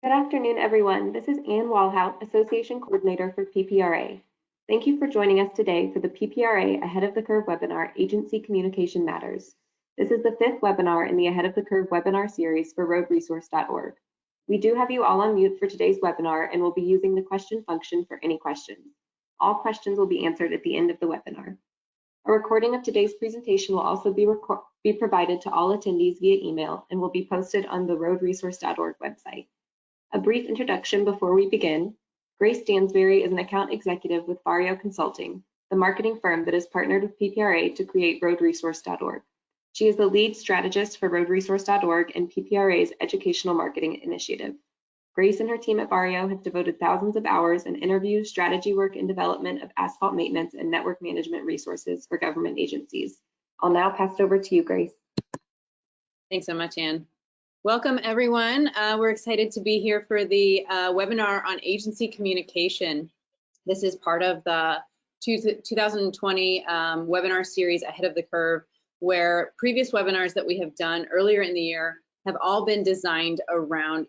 Good afternoon, everyone. This is Ann Walhout, Association Coordinator for PPRA. Thank you for joining us today for the PPRA Ahead of the Curve webinar, Agency Communication Matters. This is the fifth webinar in the Ahead of the Curve webinar series for roadresource.org. We do have you all on mute for today's webinar and will be using the question function for any questions. All questions will be answered at the end of the webinar. A recording of today's presentation will also be provided to all attendees via email and will be posted on the roadresource.org website. A brief introduction before we begin. Grace Stansberry is an account executive with Warsaw Consulting, the marketing firm that has partnered with PPRA to create roadresource.org. She is the lead strategist for roadresource.org and PPRA's educational marketing initiative. Grace and her team at Warsaw have devoted thousands of hours in interviews, strategy work, and development of asphalt maintenance and network management resources for government agencies. I'll now pass it over to you, Grace. Thanks so much, Ann. Welcome, everyone. We're excited to be here for the webinar on agency communication. This is part of the 2020 webinar series Ahead of the Curve, where previous webinars that we have done earlier in the year have all been designed around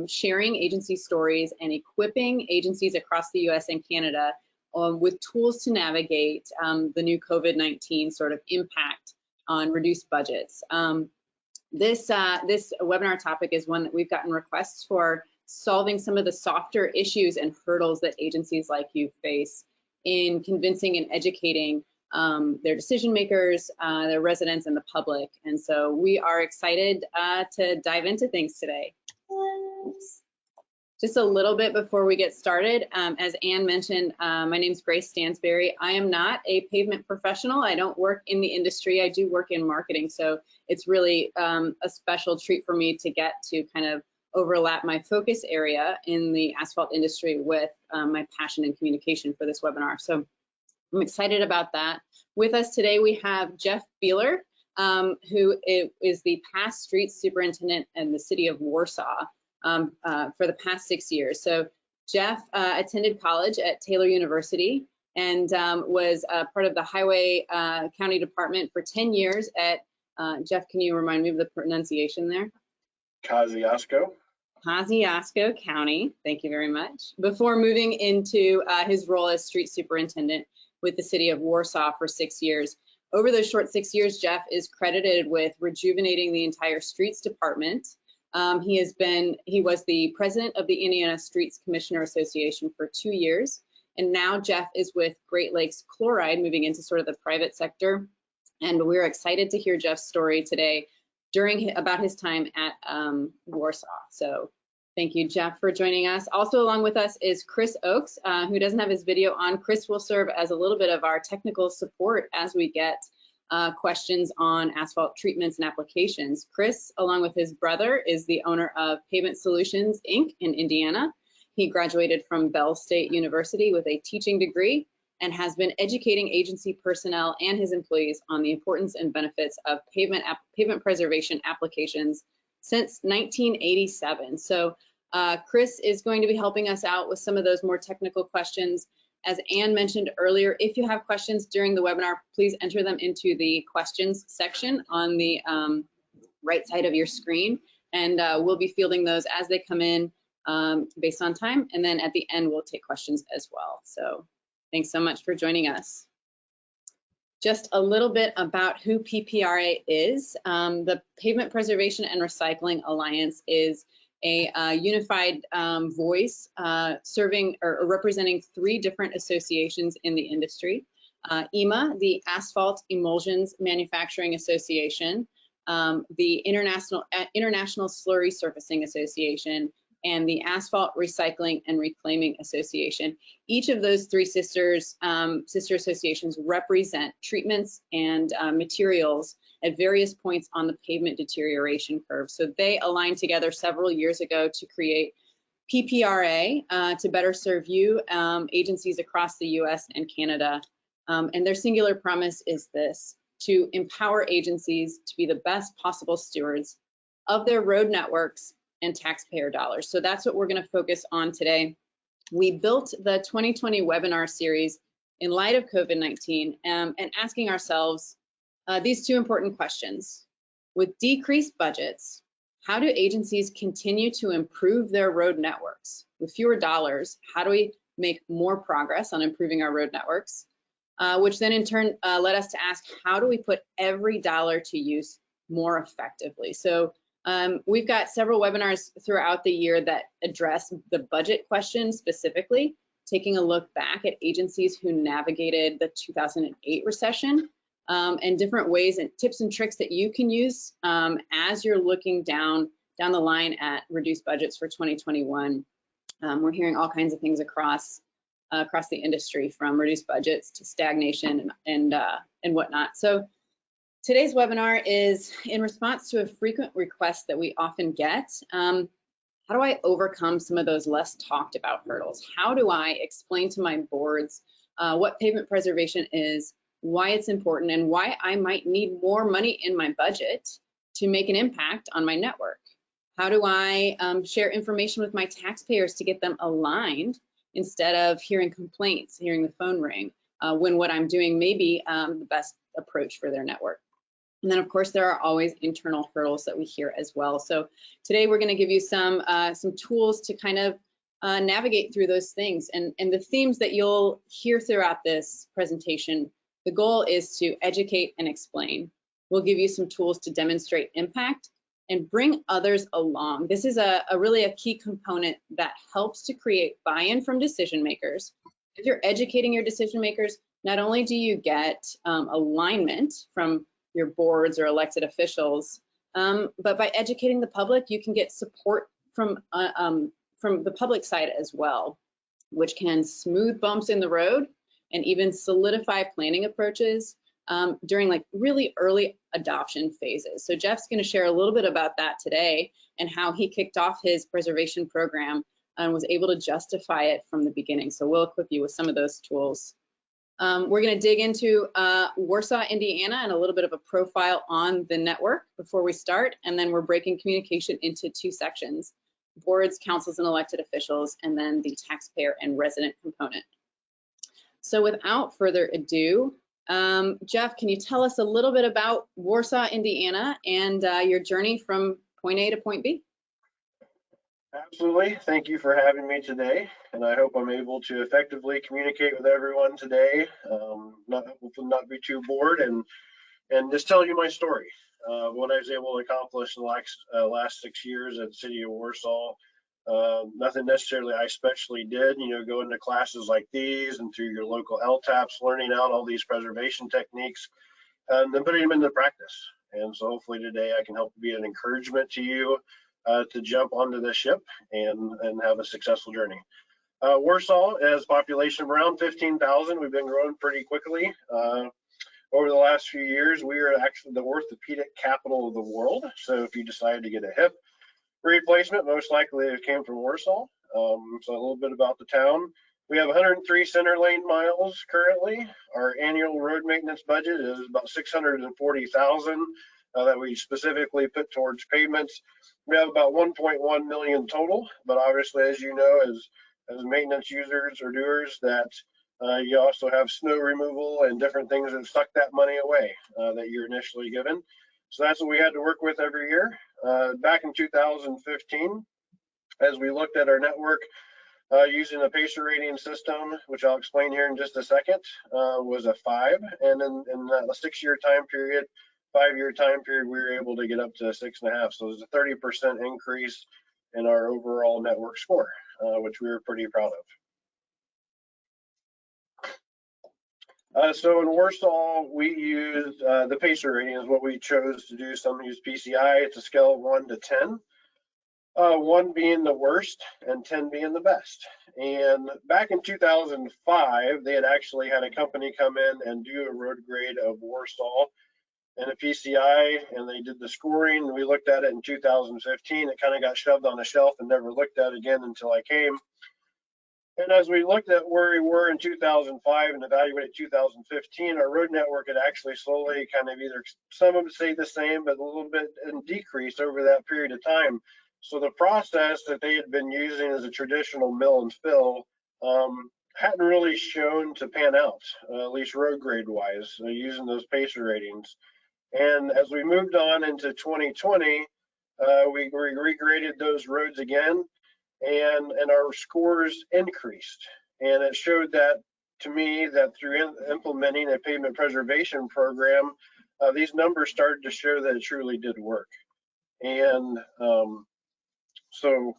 sharing agency stories and equipping agencies across the US and Canada with tools to navigate the new COVID-19 sort of impact on reduced budgets. This webinar topic is one that we've gotten requests for, solving some of the softer issues and hurdles that agencies like you face in convincing and educating their decision makers, their residents, and the public. And so we are excited to dive into things today. Oops. Just a little bit before we get started, as Ann mentioned, my name is Grace Stansberry. I am not a pavement professional. I don't work in the industry. I do work in marketing. So it's really a special treat for me to get to kind of overlap my focus area in the asphalt industry with my passion and communication for this webinar. So I'm excited about that. With us today, we have Jeff Beeler, who is the past street superintendent in the city of Warsaw for the past 6 years. So Jeff attended college at Taylor University and was part of the Highway County Department for 10 years at, Jeff, can you remind me of the pronunciation there? Kosciuszko County, thank you very much. Before moving into his role as street superintendent with the city of Warsaw for 6 years. Over those short 6 years, Jeff is credited with rejuvenating the entire streets department. He was the president of the Indiana Streets Commissioner Association for 2 years. And now Jeff is with Great Lakes Chloride, moving into sort of the private sector. And we're excited to hear Jeff's story today about his time at Warsaw. So thank you, Jeff, for joining us. Also along with us is Chris Oakes, who doesn't have his video on. Chris will serve as a little bit of our technical support as we get questions on asphalt treatments and applications. Chris, along with his brother, is the owner of Pavement Solutions, Inc. in Indiana. He graduated from Bell State University with a teaching degree and has been educating agency personnel and his employees on the importance and benefits of pavement preservation applications since 1987. So Chris is going to be helping us out with some of those more technical questions. As Ann mentioned earlier, if you have questions during the webinar, please enter them into the questions section on the right side of your screen. And we'll be fielding those as they come in based on time. And then at the end, we'll take questions as well. So thanks so much for joining us. Just a little bit about who PPRA is. The Pavement Preservation and Recycling Alliance is a unified voice serving or representing 3 different associations in the industry. EMA, the Asphalt Emulsions Manufacturing Association, the International Slurry Surfacing Association, and the Asphalt Recycling and Reclaiming Association. Each of those 3 sister associations represent treatments and materials at various points on the pavement deterioration curve. So they aligned together several years ago to create PPRA to better serve you, agencies across the US and Canada. And their singular promise is this: to empower agencies to be the best possible stewards of their road networks and taxpayer dollars. So that's what we're going to focus on today. We built the 2020 webinar series in light of COVID-19 and asking ourselves these 2 important questions. With decreased budgets, how do agencies continue to improve their road networks? With fewer dollars, how do we make more progress on improving our road networks? Which then in turn led us to ask, how do we put every dollar to use more effectively? So we've got several webinars throughout the year that address the budget question specifically, taking a look back at agencies who navigated the 2008 recession, and different ways and tips and tricks that you can use as you're looking down the line at reduced budgets for 2021. We're hearing all kinds of things across the industry, from reduced budgets to stagnation and whatnot. So today's webinar is in response to a frequent request that we often get. How do I overcome some of those less talked about hurdles? How do I explain to my boards what pavement preservation is, why it's important, and why I might need more money in my budget to make an impact on my network? How do I share information with my taxpayers to get them aligned instead of hearing complaints, hearing the phone ring, when what I'm doing may be the best approach for their network? And then, of course, there are always internal hurdles that we hear as well. So today we're going to give you some tools to kind of navigate through those things. And the themes that you'll hear throughout this presentation, the goal is to educate and explain. We'll give you some tools to demonstrate impact and bring others along. This is really a key component that helps to create buy-in from decision makers. If you're educating your decision makers, not only do you get alignment from your boards or elected officials, but by educating the public, you can get support from the public side as well, which can smooth bumps in the road and even solidify planning approaches during like really early adoption phases. So Jeff's going to share a little bit about that today and how he kicked off his preservation program and was able to justify it from the beginning. So we'll equip you with some of those tools. We're going to dig into Warsaw, Indiana, and a little bit of a profile on the network before we start. And then we're breaking communication into two sections: boards, councils, and elected officials, and then the taxpayer and resident component. So without further ado, Jeff, can you tell us a little bit about Warsaw, Indiana, and your journey from point A to point B? Absolutely. Thank you for having me today, and I hope I'm able to effectively communicate with everyone today. Hopefully not be too bored, and just tell you my story. What I was able to accomplish in the last 6 years at the City of Warsaw. Nothing necessarily I especially did, going to classes like these and through your local LTAPs, learning out all these preservation techniques, and then putting them into practice. And so hopefully today I can help be an encouragement to you to jump onto the ship and have a successful journey. Warsaw has a population of around 15,000. We've been growing pretty quickly. Over the last few years, we are actually the orthopedic capital of the world. So if you decide to get a hip replacement, most likely it came from Warsaw. So a little bit about the town. We have 103 center lane miles currently. Our annual road maintenance budget is about 640,000 that we specifically put towards pavements. We have about 1.1 million total, but obviously, as you know, as maintenance users or doers, that you also have snow removal and different things that suck that money away that you're initially given. So that's what we had to work with every year. Back in 2015, as we looked at our network using a pacer rating system, which I'll explain here in just a second, was a 5. And in a 6-year time period, 5-year time period, we were able to get up to 6.5. So there's a 30% increase in our overall network score, which we were pretty proud of. So in Warsaw, we used the pacer rating is what we chose to do. Some use PCI. It's a scale of 1 to 10. 1 being the worst and 10 being the best. And back in 2005, they had actually had a company come in and do a road grade of Warsaw and a PCI, and they did the scoring. We looked at it in 2015. It kind of got shoved on a shelf and never looked at again until I came. And as we looked at where we were in 2005 and evaluated 2015, our road network had actually slowly kind of either, some of them stayed the same, but a little bit decreased over that period of time. So the process that they had been using as a traditional mill and fill hadn't really shown to pan out, at least road grade wise, using those pacer ratings. And as we moved on into 2020, we regraded those roads again, and our scores increased. And it showed that to me that through implementing a pavement preservation program, these numbers started to show that it truly did work. And so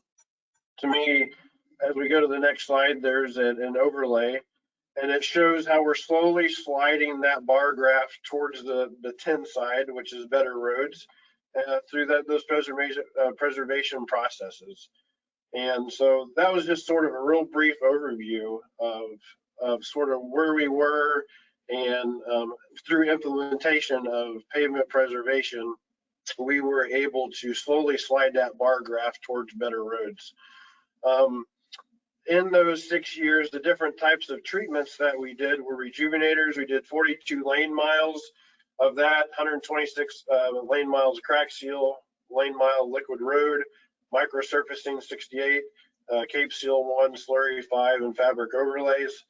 to me, as we go to the next slide, there's an overlay, and it shows how we're slowly sliding that bar graph towards the 10 side, which is better roads, through those preservation processes. And so that was just sort of a real brief overview of sort of where we were, and through implementation of pavement preservation, we were able to slowly slide that bar graph towards better roads. In those 6 years, the different types of treatments that we did were rejuvenators. We did 42 lane miles. Of that, 126 lane miles crack seal, lane mile liquid road, microsurfacing 68, Cape Seal 1, slurry 5, and fabric overlays.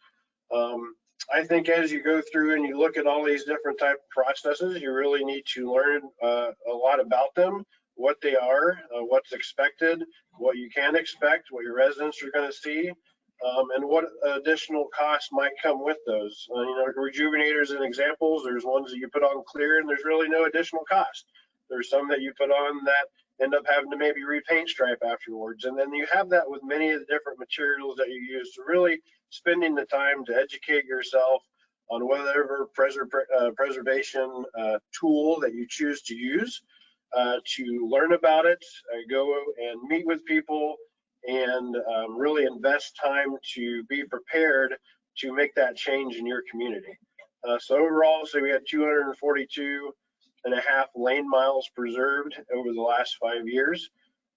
I think as you go through and you look at all these different type of processes, you really need to learn a lot about them, what they are, what's expected, what you can expect, what your residents are going to see, and what additional costs might come with those. You know, rejuvenators and examples, there's ones that you put on clear and there's really no additional cost. There's some that you put on that end up having to maybe repaint stripe afterwards. And then you have that with many of the different materials that you use. So really spending the time to educate yourself on whatever preservation tool that you choose to use, to learn about it, go and meet with people, and really invest time to be prepared to make that change in your community. So overall, we had 242 and a half lane miles preserved over the last 5 years.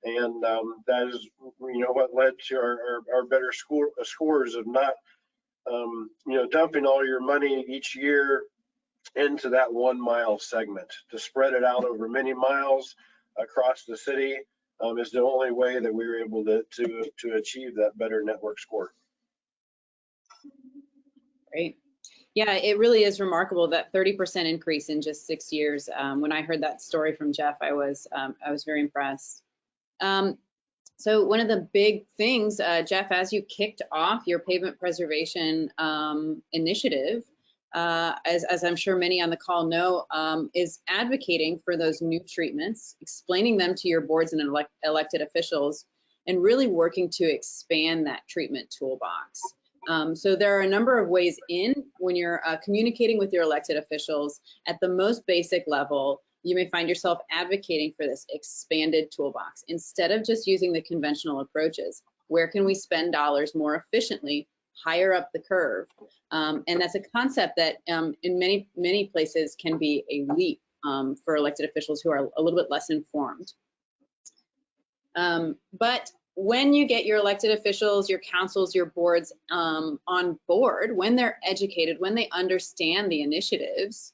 And that is, you know, what led to our better scores of not, you know, dumping all your money each year into that 1 mile segment. To spread it out over many miles across the city is the only way that we were able to achieve that better network score. Great. Yeah, it really is remarkable, that 30% increase in just 6 years. When I heard that story from Jeff, I was very impressed. So one of the big things, Jeff, as you kicked off your pavement preservation initiative, as I'm sure many on the call know, is advocating for those new treatments, explaining them to your boards and elected officials, and really working to expand that treatment toolbox. So there are a number of ways in when you're communicating with your elected officials. At the most basic level, you may find yourself advocating for this expanded toolbox instead of just using the conventional approaches. Where can we spend dollars more efficiently, higher up the curve? And that's a concept that in many places can be a leap for elected officials who are a little bit less informed. But when you get your elected officials, your councils, your boards on board, when they're educated, when they understand the initiatives,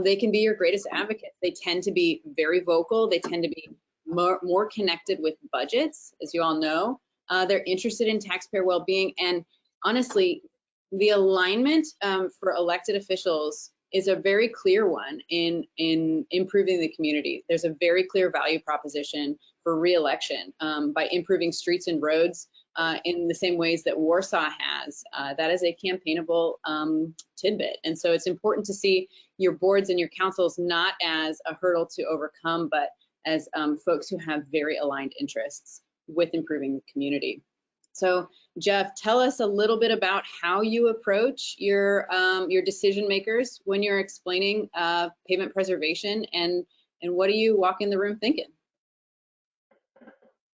they can be your greatest advocates. They tend to be very vocal. They tend to be more connected with budgets, as you all know. They're interested in taxpayer well-being. And honestly, the alignment for elected officials is a very clear one in improving the community. There's a very clear value proposition for re-election by improving streets and roads in the same ways that Warsaw has. That is a campaignable tidbit. And so it's important to see your boards and your councils not as a hurdle to overcome, but as folks who have very aligned interests with improving the community. So Jeff, tell us a little bit about how you approach your decision makers when you're explaining pavement preservation, and what do you walk in the room thinking?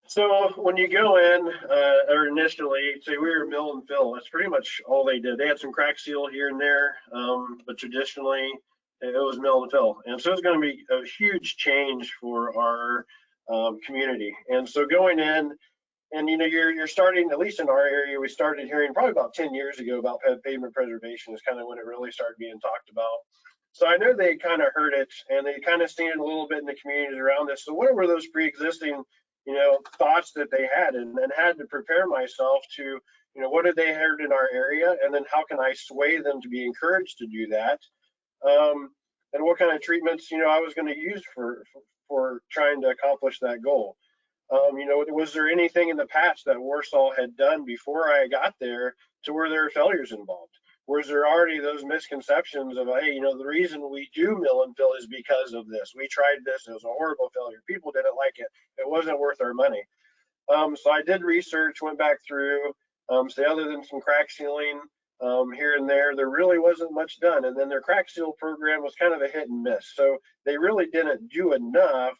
So when you go in, or initially, say we were mill and fill, that's pretty much all they did. They had some crack seal here and there, but traditionally it was mill and fill. And so it's going to be a huge change for our community. And so going in, and you know, you're starting, at least in our area, we started hearing probably about 10 years ago about pavement preservation is kind of when it really started being talked about. So I know they kind of heard it, and they kind of seen it a little bit in the communities around this. So what were those pre-existing, you know, thoughts that they had, and had to prepare myself to, you know, what did they heard in our area, and then how can I sway them to be encouraged to do that, and what kind of treatments, you know, I was going to use for for trying to accomplish that goal. You know, was there anything in the past that Warsaw had done before I got there to where there were failures involved? Was there already those misconceptions of, hey, you know, the reason we do mill and fill is because of this. We tried this, it was a horrible failure. People didn't like it. It wasn't worth our money. So I did research, went back through, so other than some crack sealing here and there really wasn't much done. And then their crack seal program was kind of a hit and miss. So they really didn't do enough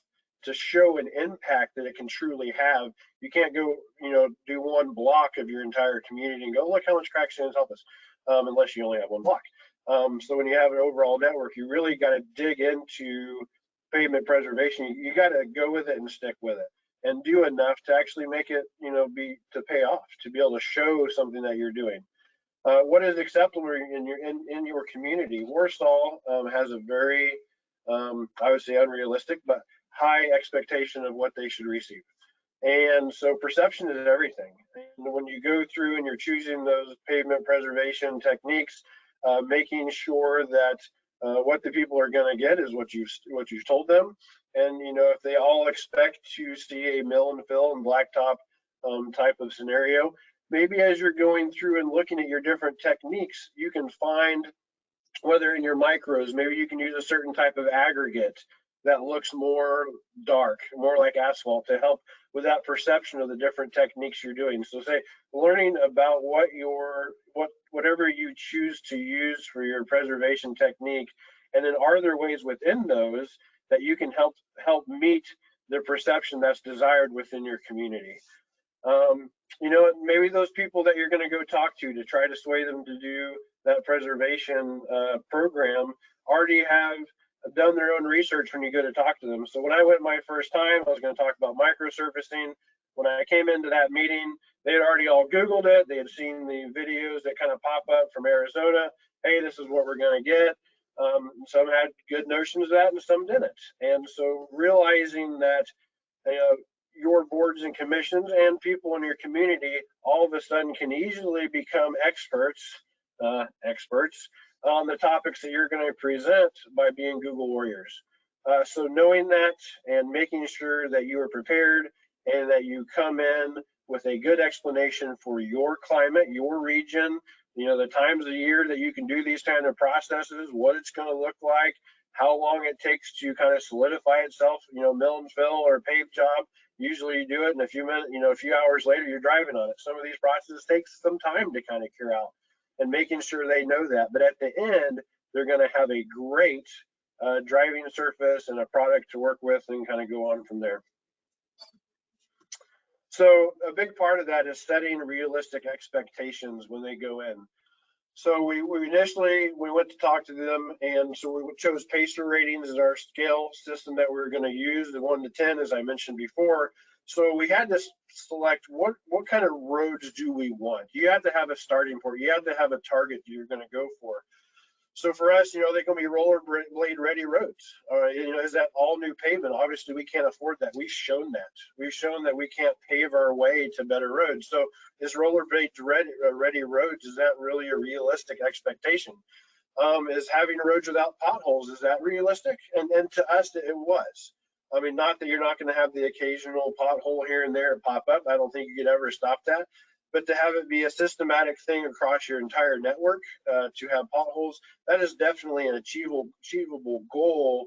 to show an impact that it can truly have. You can't go, you know, do one block of your entire community and go, look how much crack sealing help us, unless you only have one block. So when you have an overall network, you really got to dig into pavement preservation. You got to go with it and stick with it and do enough to actually make it, you know, to pay off, to be able to show something that you're doing. What is acceptable in your community? Warsaw has a very, I would say unrealistic, but high expectation of what they should receive. And so perception is everything. And when you go through and you're choosing those pavement preservation techniques, making sure that what the people are going to get is what you've told them. And you know, if they all expect to see a mill and fill and blacktop type of scenario, maybe as you're going through and looking at your different techniques, you can find, whether in your micros, maybe you can use a certain type of aggregate that looks more dark, more like asphalt, to help with that perception of the different techniques you're doing. So say learning about whatever you choose to use for your preservation technique, and then are there ways within those that you can help meet the perception that's desired within your community. You know, maybe those people that you're going to go talk to try to sway them to do that preservation program already have done their own research when you go to talk to them. So when I went my first time, I was going to talk about microsurfacing. When I came into that meeting, they had already all Googled it. They had seen the videos that kind of pop up from Arizona. Hey, this is what we're going to get. Some had good notions of that and some didn't. And so realizing that your boards and commissions and people in your community all of a sudden can easily become experts on the topics that you're going to present by being Google warriors. So knowing that and making sure that you are prepared and that you come in with a good explanation for your climate, your region, you know, the times of the year that you can do these kind of processes, what it's going to look like, how long it takes to kind of solidify itself, you know, mill and fill or pave job. Usually you do it in a few minutes, you know, a few hours later you're driving on it. Some of these processes take some time to kind of cure out, and making sure they know that. But at the end, they're going to have a great driving surface and a product to work with and kind of go on from there. So a big part of that is setting realistic expectations when they go in. So we initially went to talk to them, and so we chose PACER ratings as our scale system that we were going to use, the 1 to 10, as I mentioned before. So we had to select what kind of roads do we want. You have to have a starting point. You have to have a target you're going to go for. So for us, you know, they're going to be rollerblade ready roads. You know, is that all new pavement? Obviously, we can't afford that. We've shown that. We've shown that we can't pave our way to better roads. So is rollerblade ready roads, is that really a realistic expectation? Is having roads without potholes, is that realistic? And to us, it was. I mean, not that you're not going to have the occasional pothole here and there pop up. I don't think you could ever stop that. But to have it be a systematic thing across your entire network, to have potholes, that is definitely an achievable goal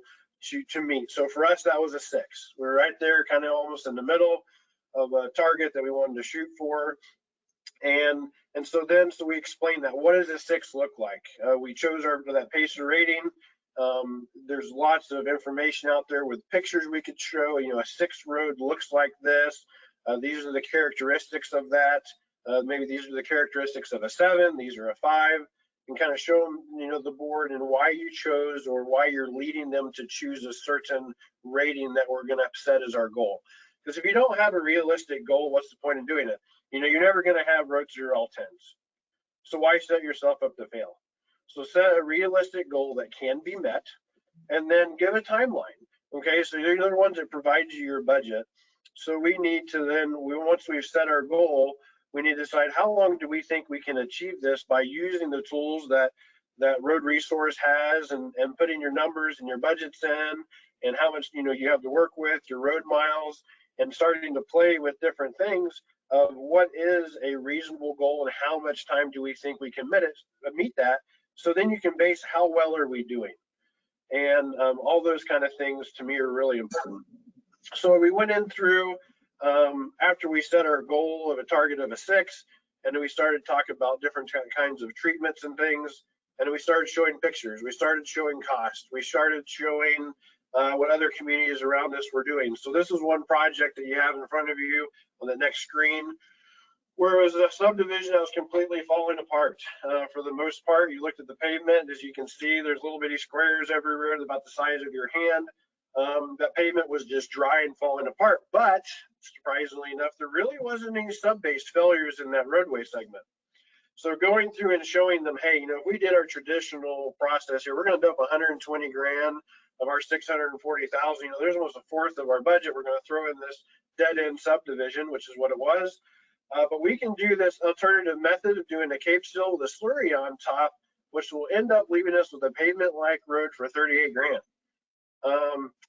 to meet. So for us, that was a 6. We're right there, kind of almost in the middle of a target that we wanted to shoot for. And so we explained that. What does a 6 look like? We chose that PACER rating. There's lots of information out there with pictures we could show. You know, a 6 road looks like this. These are the characteristics of that. Maybe these are the characteristics of a 7. These are a 5, and kind of show them, you know, the board and why you chose or why you're leading them to choose a certain rating that we're going to set as our goal. Because if you don't have a realistic goal, what's the point of doing it? You know, you're never going to have roads that are all 10s. So why set yourself up to fail? So set a realistic goal that can be met, and then give a timeline. Okay, so they're the ones that provide you your budget. So we need to then, once we've set our goal, we need to decide how long do we think we can achieve this by using the tools that Road Resource has, and putting your numbers and your budgets in, and how much you have to work with, your road miles, and starting to play with different things of what is a reasonable goal and how much time do we think we can meet that. So then you can base how well are we doing, and all those kind of things to me are really important. So we went in through after we set our goal of a target of a 6, and then we started talking about different kinds of treatments and things, and then we started showing pictures, we started showing cost, we started showing what other communities around us were doing. So this is one project that you have in front of you on the next screen, where it was a subdivision that was completely falling apart. For the most part, you looked at the pavement, as you can see, there's little bitty squares everywhere about the size of your hand. That pavement was just dry and falling apart, but surprisingly enough, there really wasn't any sub-based failures in that roadway segment. So going through and showing them, hey, if we did our traditional process here, we're going to dump 120 grand of our 640,000. There's almost a fourth of our budget we're going to throw in this dead-end subdivision, which is what it was. But we can do this alternative method of doing a cape seal with a slurry on top, which will end up leaving us with a pavement-like road for 38 grand.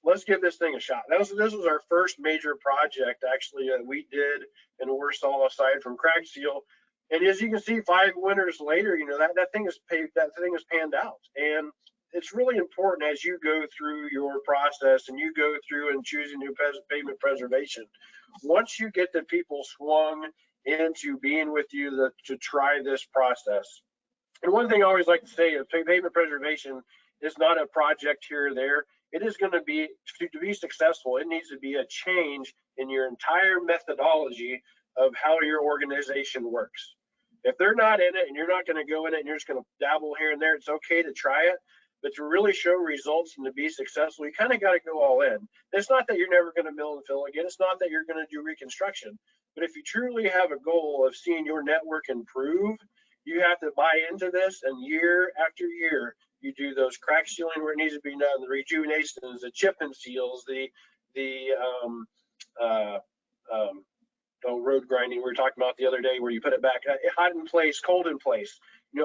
Let's give this thing a shot. This was our first major project actually that we did in Warsaw, aside from crack seal. And as you can see, 5 winters later, that thing is paved, that thing is panned out. And it's really important as you go through your process and you go through and choosing new pavement preservation. Once you get the people swung into being with you to try this process. And one thing I always like to say is pavement preservation is not a project here or there. It is going to be, to be successful, it needs to be a change in your entire methodology of how your organization works. If they're not in it and you're not going to go in it and you're just going to dabble here and there, it's okay to try it. But to really show results and to be successful, you kind of got to go all in. It's not that you're never going to mill and fill again. It's not that you're going to do reconstruction. But if you truly have a goal of seeing your network improve, you have to buy into this, and year after year, you do those crack sealing where it needs to be done, the rejuvenations, the chip and seals, the road grinding we were talking about the other day, where you put it back hot in place, cold in place.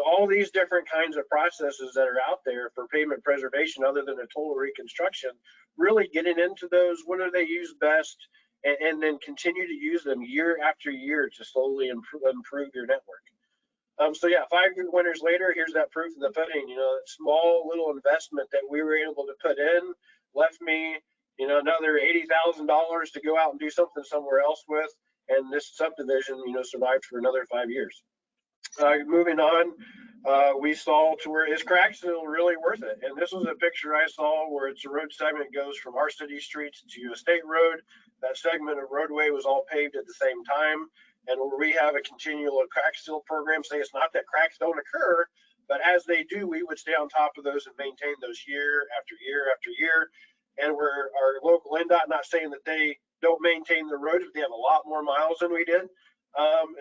All these different kinds of processes that are out there for pavement preservation, other than a total reconstruction, really getting into those, when are they used best, and then continue to use them year after year to slowly improve your network. So yeah, 5 winters later, here's that proof in the pudding. That small little investment that we were able to put in left me, another $80,000 to go out and do something somewhere else with. And this subdivision, survived for another 5 years. Moving on, we saw to where is crack seal really worth it. And this was a picture I saw where it's a road segment goes from our city streets to a state road. That segment of roadway was all paved at the same time. And where we have a continual crack seal program, say it's not that cracks don't occur, but as they do, we would stay on top of those and maintain those year after year after year. And we're our local NDOT, not saying that they don't maintain the roads, but they have a lot more miles than we did.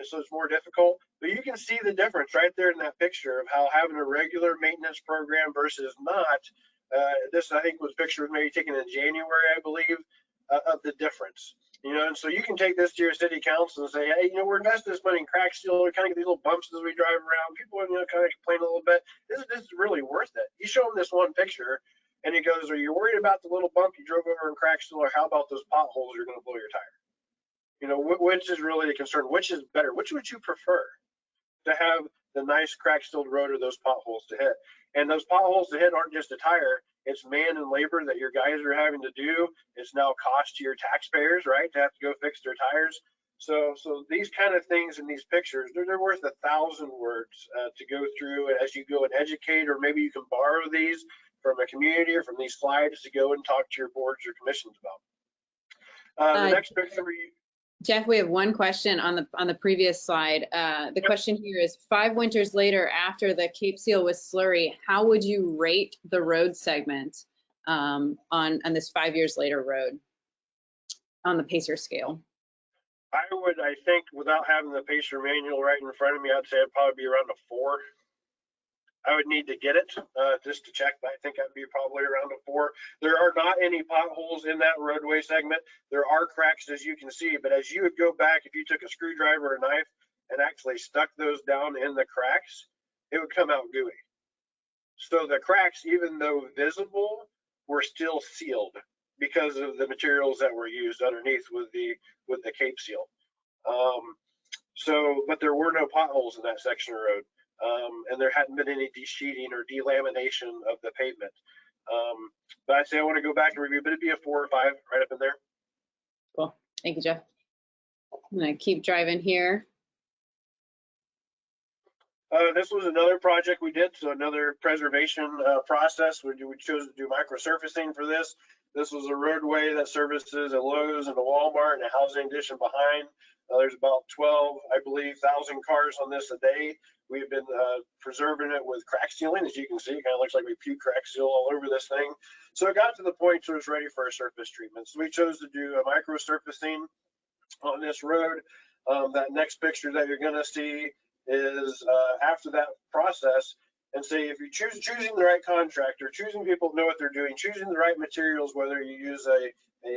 So it's more difficult, but you can see the difference right there in that picture of how having a regular maintenance program versus not. This, I think, was pictured maybe taken in January, I believe, of the difference. And so you can take this to your city council and say, hey, we're investing this money in crack seal. We kind of get these little bumps as we drive around. People, kind of complain a little bit. This is really worth it. You show them this one picture, and he goes, are you worried about the little bump you drove over in crack seal, or how about those potholes you're going to blow your tire? Which is really the concern? Which is better? Which would you prefer? To have the nice crack sealed road or those potholes to hit? And those potholes to hit aren't just a tire. It's man and labor that your guys are having to do. It's now cost to your taxpayers, right, to have to go fix their tires. So these kind of things in these pictures, they're worth 1,000 words to go through as you go and educate, or maybe you can borrow these from a community or from these slides to go and talk to your boards or commissions about. The next picture. Jeff, we have one question on the previous slide. The question here is, 5 winters later, after the Cape Seal with slurry, how would you rate the road segment on this 5 years later road on the PACER scale? I think, without having the PACER manual right in front of me, I'd say I'd probably be around a 4. I would need to get it just to check, but I think I'd be probably around a 4. There are not any potholes in that roadway segment. There are cracks, as you can see, but as you would go back, if you took a screwdriver or a knife and actually stuck those down in the cracks, it would come out gooey. So the cracks, even though visible, were still sealed. because of the materials that were used underneath with the Cape Seal. But there were no potholes in that section of road, and there hadn't been any de-sheeting or delamination of the pavement. But I'd say I want to go back and review, but it'd be a 4 or 5 right up in there. Cool. Thank you, Jeff. I'm going to keep driving here. This was another project we did, so another preservation process. We chose to do microsurfacing for this. This was a roadway that services a Lowe's and a Walmart and a housing addition behind. There's about 12, I believe, 1,000 cars on this a day. We've been preserving it with crack sealing. As you can see, it kind of looks like we puke crack seal all over this thing. So it got to the point where it was ready for a surface treatment. So we chose to do a microsurfacing on this road. That next picture that you're going to see is after that process, and say if you're choosing the right contractor, choosing people who know what they're doing, choosing the right materials, whether you use a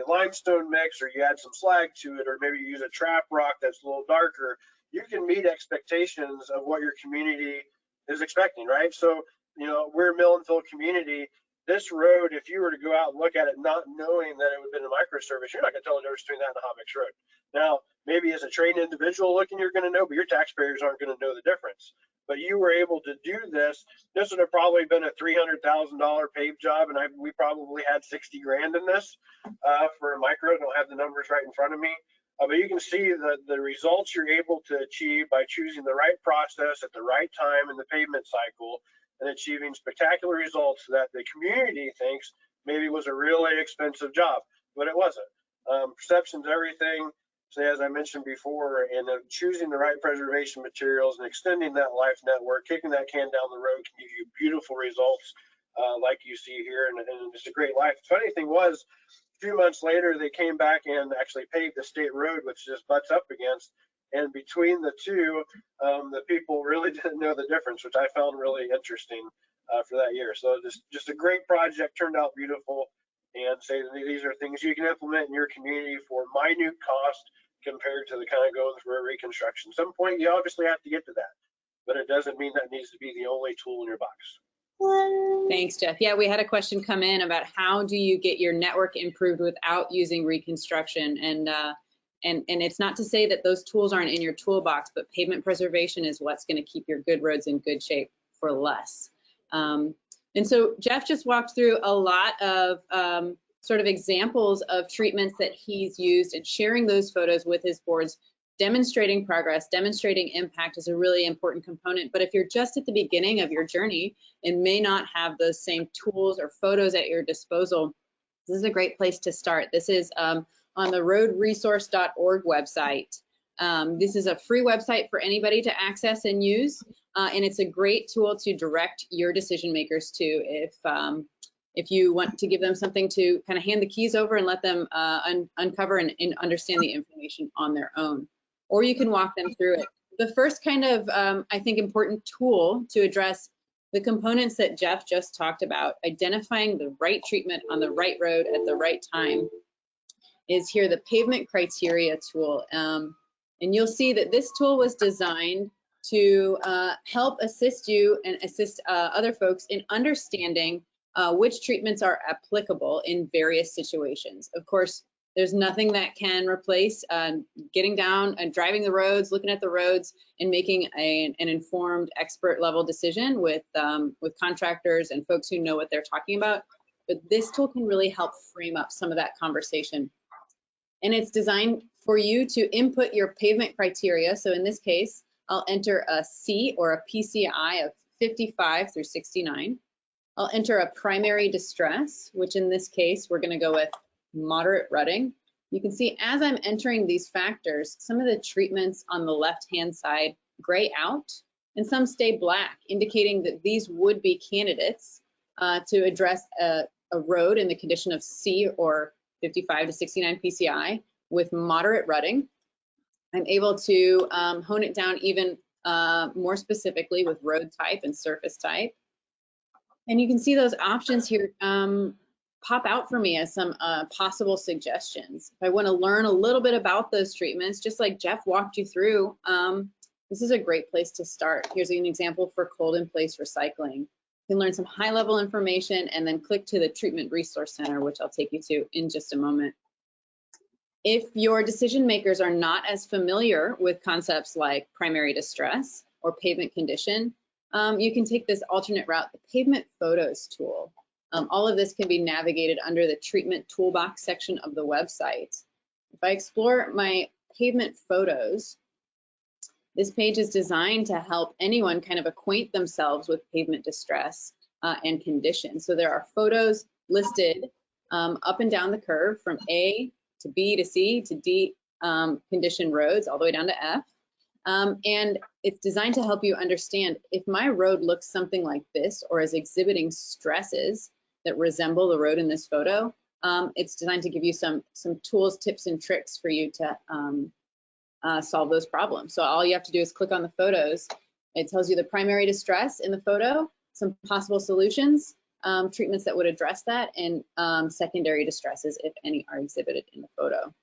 limestone mix or you add some slag to it, or maybe you use a trap rock that's a little darker, you can meet expectations of what your community is expecting, right? So, you know, we're a mill and fill community. This road, if you were to go out and look at it not knowing that it would have been a microservice, you're not going to tell the difference between that and a hot mix road. Now, maybe as a trained individual looking, you're going to know, but your taxpayers aren't going to know the difference. But you were able to do this. This would have probably been a $300,000 paved job, and we probably had 60 grand in this for a micro. I don't have the numbers right in front of me. But you can see the results you're able to achieve by choosing the right process at the right time in the pavement cycle and achieving spectacular results that the community thinks maybe was a really expensive job, but it wasn't. Perception's everything. So as I mentioned before, and choosing the right preservation materials and extending that life network, kicking that can down the road can give you beautiful results like you see here, and it's a great life. The funny thing was, a few months later, they came back and actually paved the state road, which just butts up against. And between the two, the people really didn't know the difference, which I found really interesting for that year. So just a great project, turned out beautiful, and say that these are things you can implement in your community for minute cost compared to the kind of going through a reconstruction. At some point, you obviously have to get to that, but it doesn't mean that needs to be the only tool in your box. Thanks, Jeff. Yeah, we had a question come in about how do you get your network improved without using reconstruction, and it's not to say that those tools aren't in your toolbox, but pavement preservation is what's going to keep your good roads in good shape for less. And so Jeff just walked through a lot of sort of examples of treatments that he's used, and sharing those photos with his boards. Demonstrating progress, demonstrating impact is a really important component. But if you're just at the beginning of your journey and may not have those same tools or photos at your disposal, this is a great place to start. This is on the roadresource.org website. This is a free website for anybody to access and use, and it's a great tool to direct your decision makers to if you want to give them something to kind of hand the keys over and let them uncover and understand the information on their own. Or you can walk them through it. The first kind of, I think, important tool to address the components that Jeff just talked about, identifying the right treatment on the right road at the right time, is here the pavement criteria tool. And you'll see that this tool was designed to help assist you and assist other folks in understanding which treatments are applicable in various situations. Of course, there's nothing that can replace getting down and driving the roads, looking at the roads, and making an informed, expert level decision with contractors and folks who know what they're talking about. But this tool can really help frame up some of that conversation. And it's designed for you to input your pavement criteria. So in this case, I'll enter a C or a PCI of 55 through 69. I'll enter a primary distress, which in this case, we're going to go with moderate rutting. You can see as I'm entering these factors, some of the treatments on the left-hand side gray out and some stay black, indicating that these would be candidates to address a road in the condition of C or 55 to 69 PCI with moderate rutting. I'm able to hone it down even more specifically with road type and surface type. And you can see those options here pop out for me as some possible suggestions. If I want to learn a little bit about those treatments, just like Jeff walked you through, this is a great place to start. Here's an example for cold in place recycling. You can learn some high-level information and then click to the Treatment Resource Center, which I'll take you to in just a moment. If your decision makers are not as familiar with concepts like primary distress or pavement condition, you can take this alternate route, the Pavement Photos tool. All of this can be navigated under the Treatment Toolbox section of the website. If I explore my pavement photos, this page is designed to help anyone kind of acquaint themselves with pavement distress and condition. So there are photos listed up and down the curve from A to B to C to D condition roads all the way down to F. And it's designed to help you understand if my road looks something like this or is exhibiting stresses that resemble the road in this photo. It's designed to give you some tools, tips, and tricks for you to solve those problems. So all you have to do is click on the photos. It tells you the primary distress in the photo, some possible solutions, treatments that would address that, and secondary distresses, if any, are exhibited in the photo.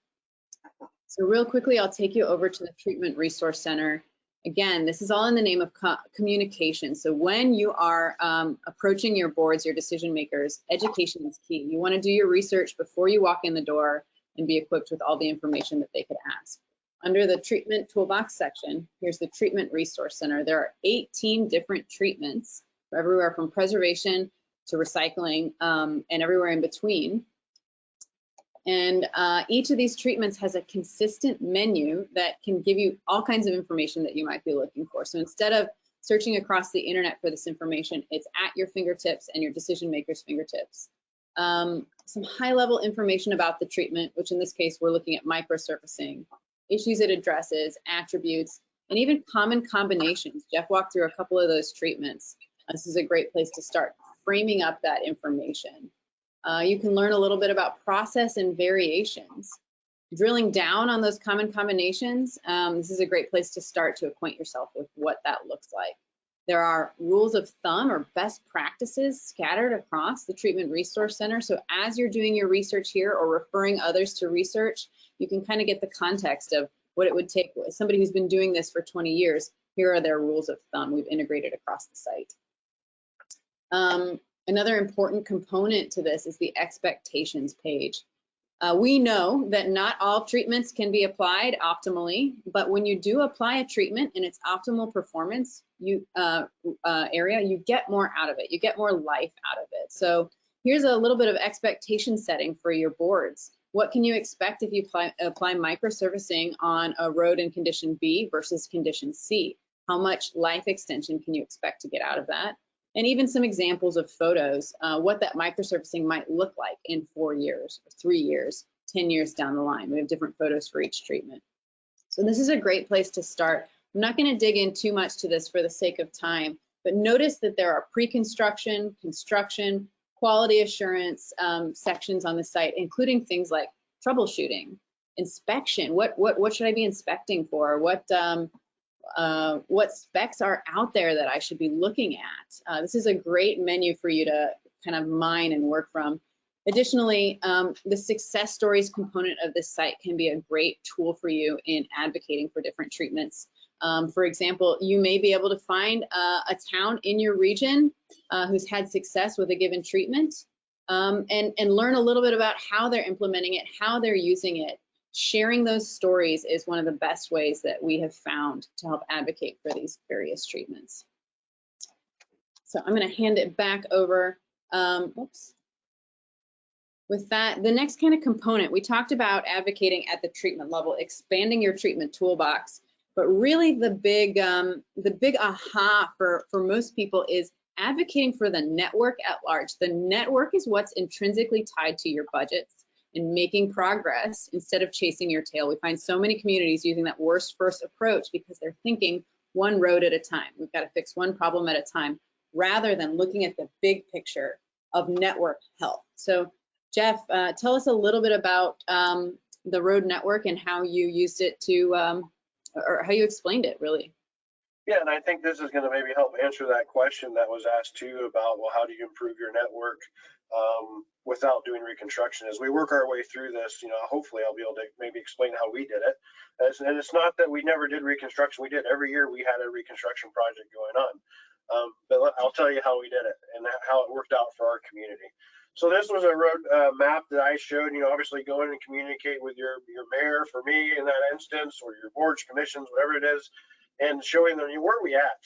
So real quickly, I'll take you over to the Treatment Resource Center. Again, this is all in the name of communication. So when you are approaching your boards, your decision makers, education is key. You want to do your research before you walk in the door and be equipped with all the information that they could ask. Under the Treatment Toolbox section, here's the Treatment Resource Center. There are 18 different treatments, everywhere from preservation to recycling and everywhere in between. And each of these treatments has a consistent menu that can give you all kinds of information that you might be looking for. So instead of searching across the internet for this information, it's at your fingertips and your decision makers' fingertips. Some high-level information about the treatment, which in this case, we're looking at microsurfacing, issues it addresses, attributes, and even common combinations. Jeff walked through a couple of those treatments. This is a great place to start framing up that information. You can learn a little bit about process and variations. Drilling down on those common combinations, this is a great place to start to acquaint yourself with what that looks like. There are rules of thumb or best practices scattered across the Treatment Resource Center. So as you're doing your research here or referring others to research, you can kind of get the context of what it would take. Somebody who's been doing this for 20 years, here are their rules of thumb we've integrated across the site. Another important component to this is the expectations page. We know that not all treatments can be applied optimally, but when you do apply a treatment in its optimal performance area, you get more out of it. You get more life out of it. So here's a little bit of expectation setting for your boards. What can you expect if you apply microsurfacing on a road in condition B versus condition C? How much life extension can you expect to get out of that? And even some examples of photos, what that microsurfacing might look like in 4 years, or 3 years, 10 years down the line. We have different photos for each treatment. So this is a great place to start. I'm not going to dig in too much to this for the sake of time, but notice that there are pre-construction, construction, quality assurance sections on the site, including things like troubleshooting, inspection. What should I be inspecting for? What specs are out there that I should be looking at? This is a great menu for you to kind of mine and work from. Additionally, the success stories component of this site can be a great tool for you in advocating for different treatments. For example, you may be able to find a town in your region who's had success with a given treatment and learn a little bit about how they're implementing it, how they're using it. Sharing those stories is one of the best ways that we have found to help advocate for these various treatments. So I'm going to hand it back over. With that, the next kind of component, we talked about advocating at the treatment level, expanding your treatment toolbox, but really the big aha for most people is advocating for the network at large. The network is what's intrinsically tied to your budgets and making progress instead of chasing your tail. We find so many communities using that worst first approach because they're thinking one road at a time. We've got to fix one problem at a time rather than looking at the big picture of network health. So Jeff, tell us a little bit about the road network and how you used it to, or how you explained it really. Yeah, and I think this is going to maybe help answer that question that was asked too about, well, how do you improve your network without doing reconstruction? As we work our way through this, hopefully I'll be able to maybe explain how we did it. And it's not that we never did reconstruction. We did every year. We had a reconstruction project going on. But I'll tell you how we did it and how it worked out for our community. So this was a road map that I showed. Obviously go in and communicate with your mayor for me in that instance, or your boards, commissions, whatever it is, and showing them where we at.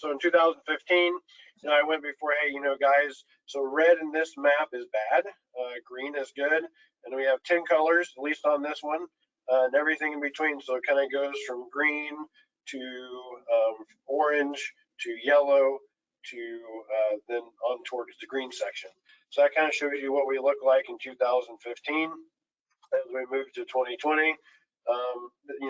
So in 2015, I went before, hey, guys, so red in this map is bad, green is good, and we have 10 colors, at least on this one, and everything in between. So it kind of goes from green to orange to yellow to then on towards the green section. So that kind of shows you what we look like in 2015 as we move to 2020.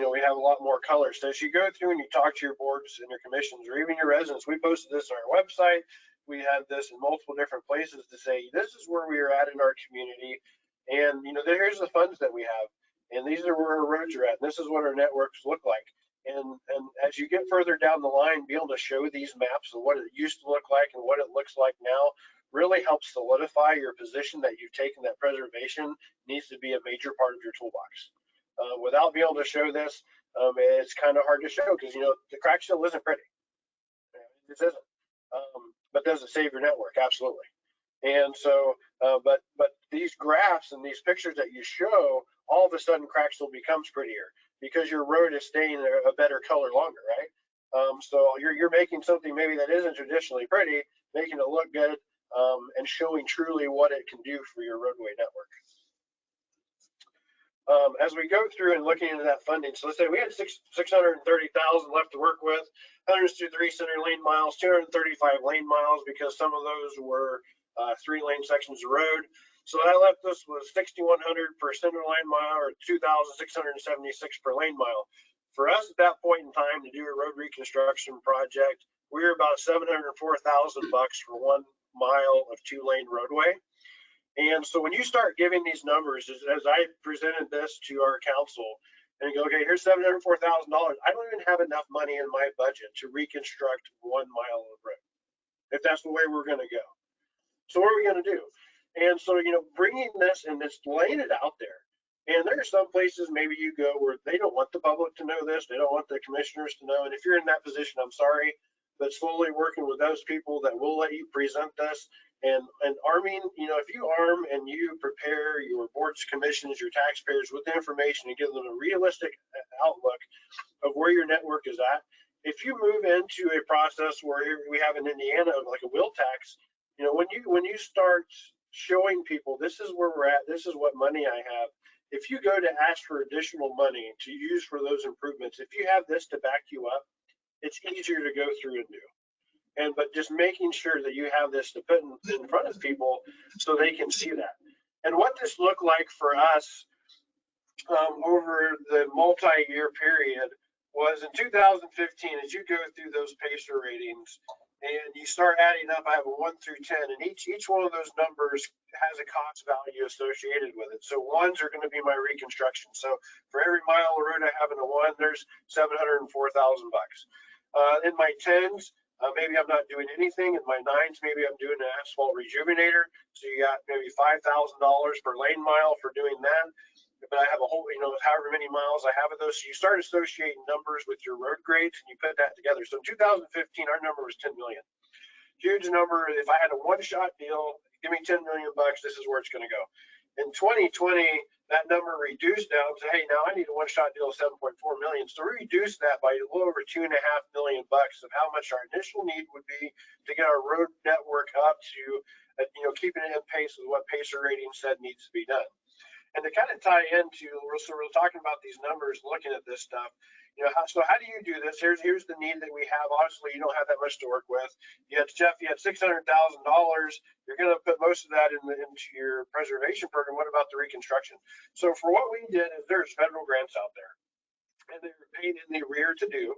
We have a lot more colors. So as you go through and you talk to your boards and your commissions, or even your residents, we posted this on our website. We have this in multiple different places to say, this is where we are at in our community. And, here's the funds that we have. And these are where our roads are at. And this is what our networks look like. And as you get further down the line, be able to show these maps of what it used to look like and what it looks like now really helps solidify your position that you've taken, that preservation needs to be a major part of your toolbox. Without being able to show this, it's kind of hard to show because, the crack still isn't pretty. It isn't. But does it save your network? Absolutely. And so, but these graphs and these pictures that you show, all of a sudden Cracksville becomes prettier because your road is staying a better color longer, right? So you're making something maybe that isn't traditionally pretty, making it look good, and showing truly what it can do for your roadway network. As we go through and looking into that funding, so let's say we had 630,000 left to work with, 103 center lane miles, 235 lane miles, because some of those were 3-lane sections of road. So that left us with 6,100 per center lane mile, or 2,676 per lane mile. For us at that point in time to do a road reconstruction project, we were about $704,000 for 1 mile of 2-lane roadway. And so when you start giving these numbers, as I presented this to our council, and you go, okay, here's $704,000. I don't even have enough money in my budget to reconstruct 1 mile of road, if that's the way we're going to go. So what are we going to do? And so, bringing this and just laying it out there. And there are some places maybe you go where they don't want the public to know this. They don't want the commissioners to know. And if you're in that position, I'm sorry, but slowly working with those people that will let you present this. And arming, if you arm and you prepare your boards, commissions, your taxpayers with the information and give them a realistic outlook of where your network is at. If you move into a process where we have in Indiana, like a wheel tax, when you start showing people this is where we're at, this is what money I have. If you go to ask for additional money to use for those improvements, if you have this to back you up, it's easier to go through and do. But just making sure that you have this to put in front of people so they can see that. And what this looked like for us over the multi-year period was in 2015, as you go through those PACER ratings and you start adding up, I have a 1 through 10, and each one of those numbers has a cost value associated with it. So 1s are going to be my reconstruction. So for every mile of road I have in a 1, there's $704,000. In my 10s, maybe I'm not doing anything. In my 9s, maybe I'm doing an asphalt rejuvenator. So you got maybe $5,000 per lane mile for doing that. But I have a whole, however many miles I have of those. So you start associating numbers with your road grades and you put that together. So in 2015, our number was 10 million. Huge number. If I had a one-shot deal, give me 10 million bucks, this is where it's going to go. In 2020, that number reduced down to, hey, now I need a one-shot deal of 7.4 million. So we reduced that by a little over $2.5 million bucks of how much our initial need would be to get our road network up to, keeping it in pace with what PACER rating said needs to be done. And to kind of tie into, so we're talking about these numbers, looking at this stuff, so how do you do this? Here's the need that we have. Obviously, you don't have that much to work with. Jeff, you had $600,000. You're going to put most of that into your preservation program. What about the reconstruction? So for what we did is there's federal grants out there, and they were paid in the rear to do.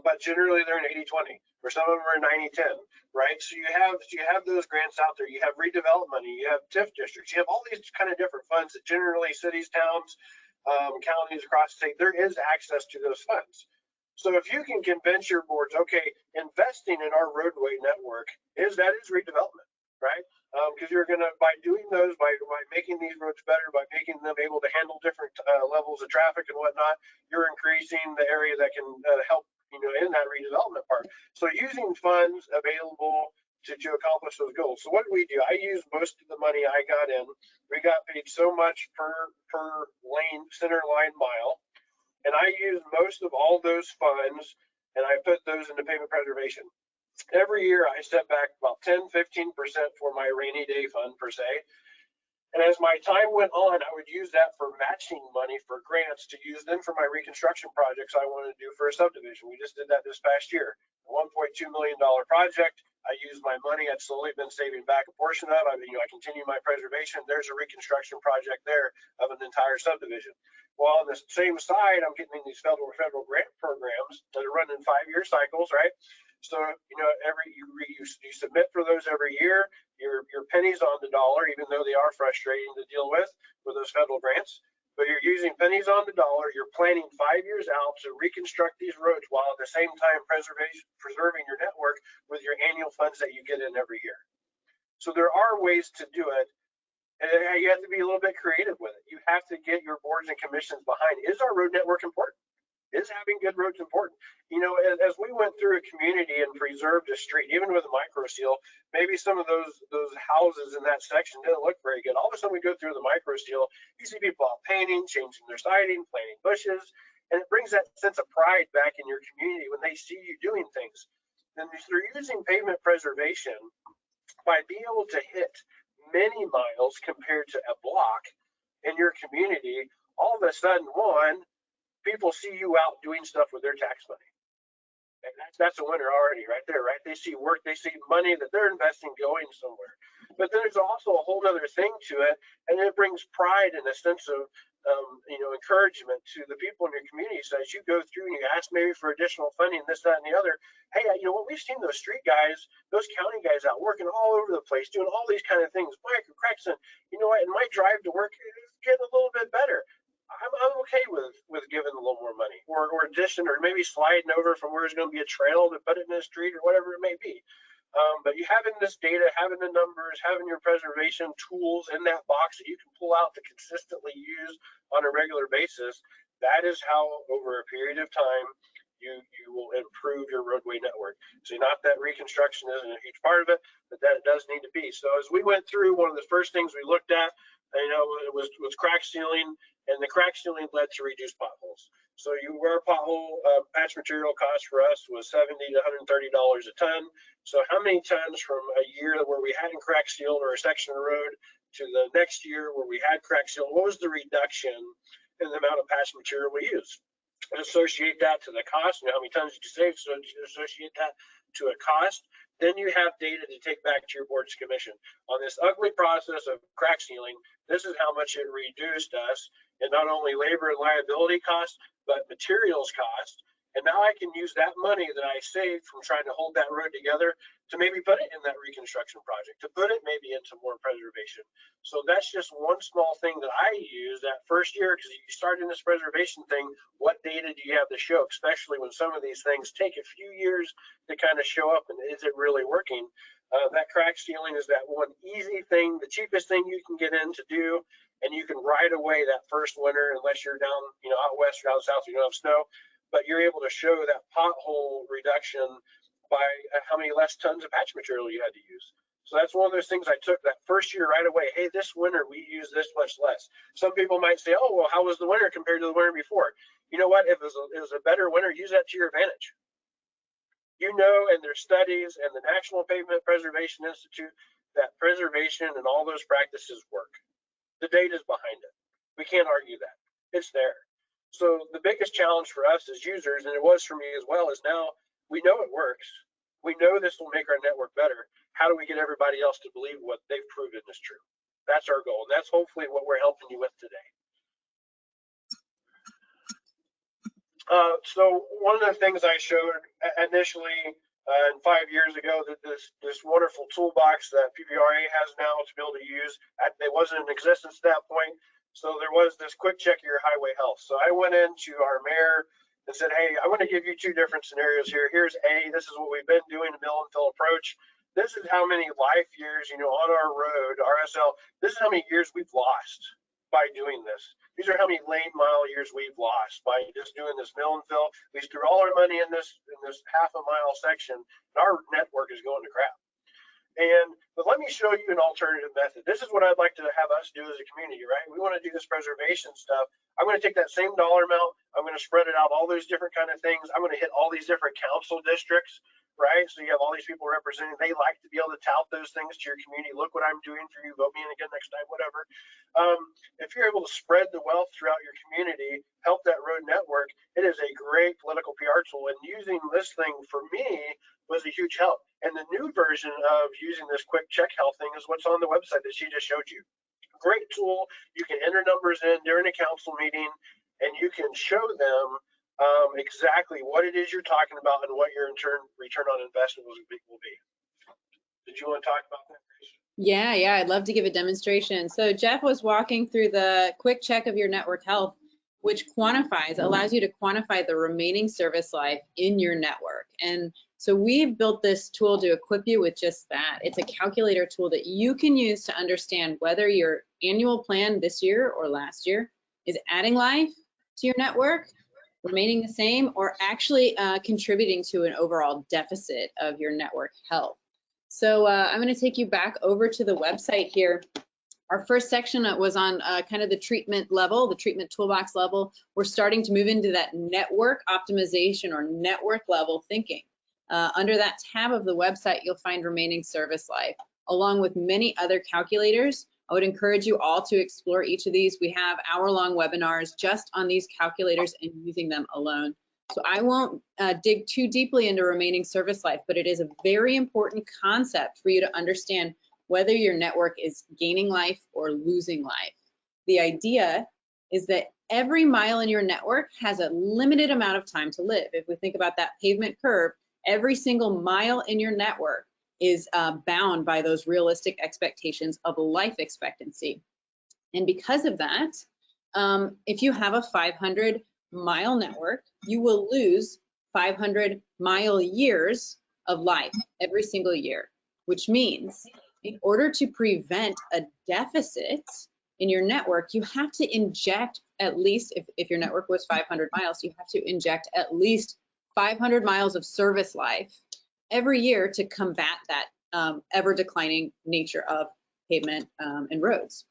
But generally they're an 80-20, or some of them are 90-10, right? So you have those grants out there. You have redevelopment money, you have TIF districts, you have all these kind of different funds that generally cities, towns, counties across the state, there is access to those funds. So if you can convince your boards, okay, investing in our roadway network is redevelopment, right? Because you're going to, by doing those, by making these roads better, by making them able to handle different levels of traffic and whatnot, you're increasing the area that can help in that redevelopment part. So using funds available to accomplish those goals. So what did we do? I used most of the money I got in. We got paid so much per lane, center line mile, and I used most of all those funds, and I put those into pavement preservation. Every year I set back about 10-15% for my rainy day fund per se. And as my time went on, I would use that for matching money for grants to use them for my reconstruction projects I wanted to do for a subdivision. We just did that this past year. A $1.2 million project. I used my money I'd slowly been saving back a portion of. I continue my preservation. There's a reconstruction project there of an entire subdivision. Well, on the same side, I'm getting these federal grant programs that are running 5-year cycles, right? So, you submit for those every year. Your pennies on the dollar, even though they are frustrating to deal with those federal grants. But you're using pennies on the dollar. You're planning 5 years out to reconstruct these roads while at the same time preserving your network with your annual funds that you get in every year. So there are ways to do it. And you have to be a little bit creative with it. You have to get your boards and commissions behind. Is our road network important? Is having good roads important? As we went through a community and preserved a street, even with a micro seal, maybe some of those houses in that section didn't look very good. All of a sudden we go through the micro seal, you see people out painting, changing their siding, planting bushes, and it brings that sense of pride back in your community when they see you doing things. And through using pavement preservation, by being able to hit many miles compared to a block in your community, all of a sudden, people see you out doing stuff with their tax money. And that's a winner already right there, right? They see work, they see money that they're investing going somewhere. But then there's also a whole other thing to it, and it brings pride and a sense of encouragement to the people in your community. So as you go through and you ask maybe for additional funding, this, that, and the other, hey, we've seen those street guys, those county guys out working all over the place, doing all these kind of things. Mike Craxton, in my drive to work is getting a little bit better. I'm okay with giving a little more money, or addition, or maybe sliding over from where there's going to be a trail to put it in a street or whatever it may be. But you having this data, having the numbers, having your preservation tools in that box that you can pull out to consistently use on a regular basis, that is how over a period of time you will improve your roadway network. So not that reconstruction isn't a huge part of it, but that it does need to be. So as we went through, one of the first things we looked at, it was crack sealing, and the crack sealing led to reduced potholes. So our pothole patch material cost for us was $70 to $130 a ton. So how many tons from a year where we hadn't crack sealed or a section of road to the next year where we had crack sealed? What was the reduction in the amount of patch material we used? Associate that to the cost, how many tons did you save? So associate that to a cost. Then you have data to take back to your board's commission. On this ugly process of crack sealing, this is how much it reduced us in not only labor and liability costs, but materials cost. And now I can use that money that I saved from trying to hold that road together to maybe put it in that reconstruction project, to put it maybe into more preservation. So that's just one small thing that I use that first year, because you start in this preservation thing, what data do you have to show, especially when some of these things take a few years to kind of show up, and is it really working? That crack sealing is that one easy thing, the cheapest thing you can get in to do, and you can ride away that first winter, unless you're down, out west or out south, you don't have snow, but you're able to show that pothole reduction by how many less tons of patch material you had to use. So that's one of those things I took that first year right away. Hey, this winter we use this much less. Some people might say, oh, well, how was the winter compared to the winter before? You know what? If it was a better winter, use that to your advantage. And there's studies and the National Pavement Preservation Institute that preservation and all those practices work. The data's behind it. We can't argue that. It's there. So the biggest challenge for us as users, and it was for me as well, is now we know it works. We know this will make our network better. How do we get everybody else to believe what they've proven is true? That's our goal. And that's hopefully what we're helping you with today. So one of the things I showed initially 5 years ago, that this wonderful toolbox that PPRA has now to be able to use, it wasn't in existence at that point. So there was this quick check of your highway health. So I went into our mayor and said, hey, I want to give you two different scenarios here. Here's A, this is what we've been doing, a mill and fill approach. This is how many life years, on our road, RSL, this is how many years we've lost by doing this. These are how many lane mile years we've lost by just doing this mill and fill. We threw all our money in this half a mile section, and our network is going to crap. But let me show you an alternative method. This is what I'd like to have us do as a community, right? We want to do this preservation stuff. I'm going to take that same dollar amount. I'm going to spread it out, all those different kind of things. I'm going to hit all these different council districts, right? So you have all these people representing. They like to be able to tout those things to your community. Look what I'm doing for you. Vote me in again next time, whatever. If you're able to spread the wealth throughout your community, help that road network, it is a great political PR tool. And using this thing for me was a huge help. And the new version of using this quick check health thing is what's on the website that she just showed you. Great tool. You can enter numbers in during a council meeting, and you can show them exactly what it is you're talking about and what your return on investment will be. Did you want to talk about that, Grace? Yeah, I'd love to give a demonstration. So Jeff was walking through the quick check of your network health, which allows you to quantify the remaining service life in your network. And so we've built this tool to equip you with just that. It's a calculator tool that you can use to understand whether your annual plan this year or last year is adding life to your network, remaining the same, or actually contributing to an overall deficit of your network health. So I'm going to take you back over to the website here. Our first section was on kind of the treatment level, the treatment toolbox level. We're starting to move into that network optimization or network level thinking. Under that tab of the website, you'll find remaining service life, along with many other calculators. I would encourage you all to explore each of these. We have hour-long webinars just on these calculators and using them alone. So I won't dig too deeply into remaining service life, but it is a very important concept for you to understand whether your network is gaining life or losing life. The idea is that every mile in your network has a limited amount of time to live. If we think about that pavement curve, every single mile in your network is bound by those realistic expectations of life expectancy. And because of that, if you have a 500-mile network, you will lose 500-mile years of life every single year, which means in order to prevent a deficit in your network, you have to inject at least, if your network was 500 miles, you have to inject at least 500 miles of service life every year to combat that ever declining nature of pavement and roads.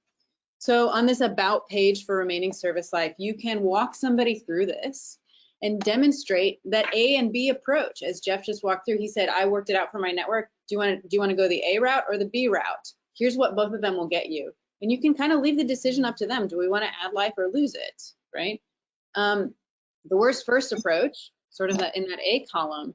So on this about page for remaining service life, you can walk somebody through this and demonstrate that A and B approach. As Jeff just walked through, he said, I worked it out for my network. Do you want to go the A route or the B route? Here's what both of them will get you. And you can kind of leave the decision up to them. Do we want to add life or lose it, right? The worst first approach, sort of in that A column,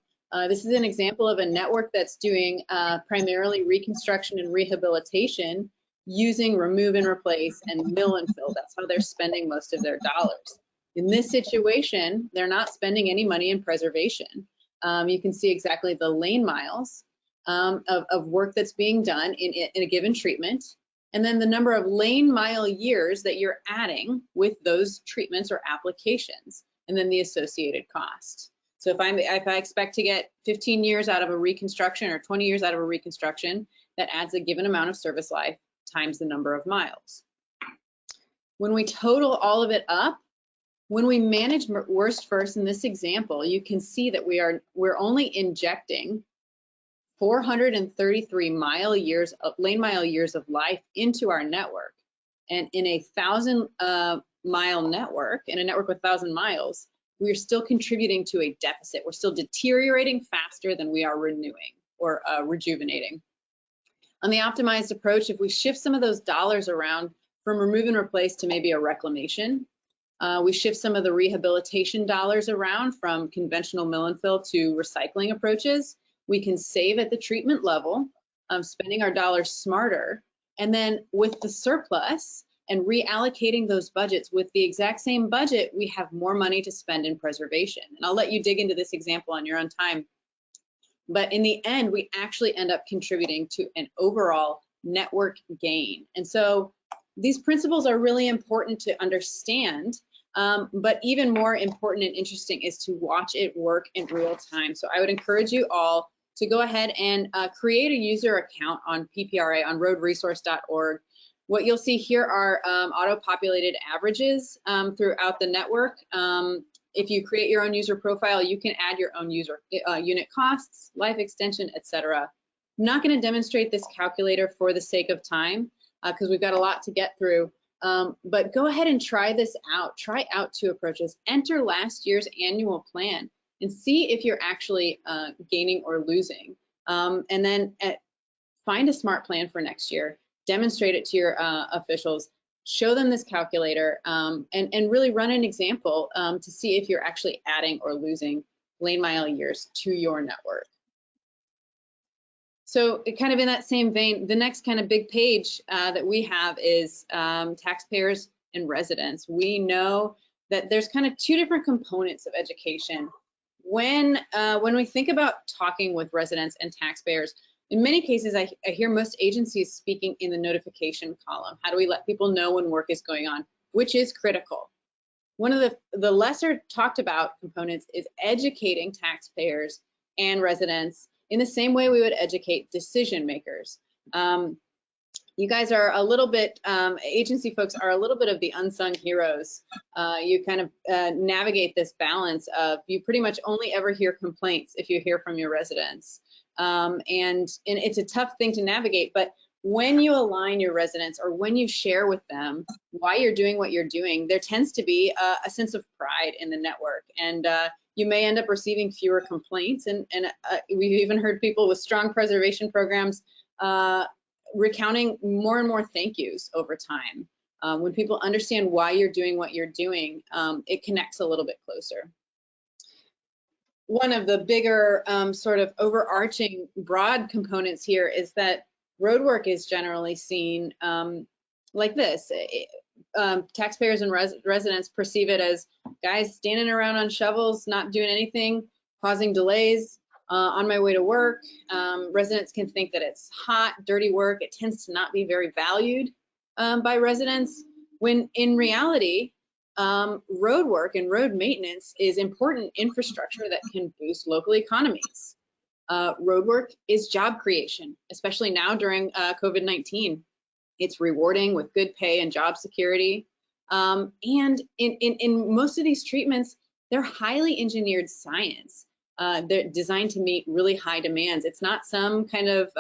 this is an example of a network that's doing primarily reconstruction and rehabilitation using remove and replace and mill and fill. That's how they're spending most of their dollars. In this situation, they're not spending any money in preservation. You can see exactly the lane miles of work that's being done in a given treatment, and then the number of lane mile years that you're adding with those treatments or applications, and then the associated cost. So if I expect to get 15 years out of a reconstruction or 20 years out of a reconstruction, that adds a given amount of service life times the number of miles. When we total all of it up, when we manage worst first in this example, you can see that we're only injecting 433 lane mile years of life into our network. And in a 1,000-mile network, in a network with 1,000 miles, we're still contributing to a deficit. We're still deteriorating faster than we are renewing or rejuvenating. On the optimized approach, if we shift some of those dollars around from remove and replace to maybe a reclamation, we shift some of the rehabilitation dollars around from conventional mill and fill to recycling approaches, we can save at the treatment level, spending our dollars smarter, and then with the surplus and reallocating those budgets with the exact same budget, we have more money to spend in preservation. And I'll let you dig into this example on your own time. But in the end, we actually end up contributing to an overall network gain. And so these principles are really important to understand, but even more important and interesting is to watch it work in real time. So I would encourage you all to go ahead and create a user account on PPRA on roadresource.org. What you'll see here are auto-populated averages throughout the network. If you create your own user profile, you can add your own user unit costs, life extension, etc. I'm not going to demonstrate this calculator for the sake of time because we've got a lot to get through. But go ahead and try this out. Try out 2 approaches. Enter last year's annual plan and see if you're actually gaining or losing. And then find a smart plan for next year. Demonstrate it to your officials. Show them this calculator and really run an example to see if you're actually adding or losing lane mile years to your network. So kind of in that same vein, the next kind of big page that we have is taxpayers and residents. We know that there's kind of 2 different components of education. When we think about talking with residents and taxpayers, in many cases, I hear most agencies speaking in the notification column. How do we let people know when work is going on, which is critical. One of the lesser talked about components is educating taxpayers and residents in the same way we would educate decision makers. You guys are a little bit, agency folks are a little bit of the unsung heroes. You kind of navigate this balance of you pretty much only ever hear complaints if you hear from your residents. And it's a tough thing to navigate, but when you align your residents or when you share with them why you're doing what you're doing, there tends to be a sense of pride in the network. And you may end up receiving fewer complaints. And we've even heard people with strong preservation programs recounting more and more thank yous over time. When people understand why you're doing what you're doing, it connects a little bit closer. One of the bigger sort of overarching broad components here is that roadwork is generally seen like this. Taxpayers and residents perceive it as guys standing around on shovels, not doing anything, causing delays on my way to work. Residents can think that it's hot, dirty work. It tends to not be very valued by residents, when in reality, road work and road maintenance is important infrastructure that can boost local economies. Road work is job creation, especially now during COVID-19. It's rewarding with good pay and job security. And in most of these treatments, they're highly engineered science. They're designed to meet really high demands. It's not some kind of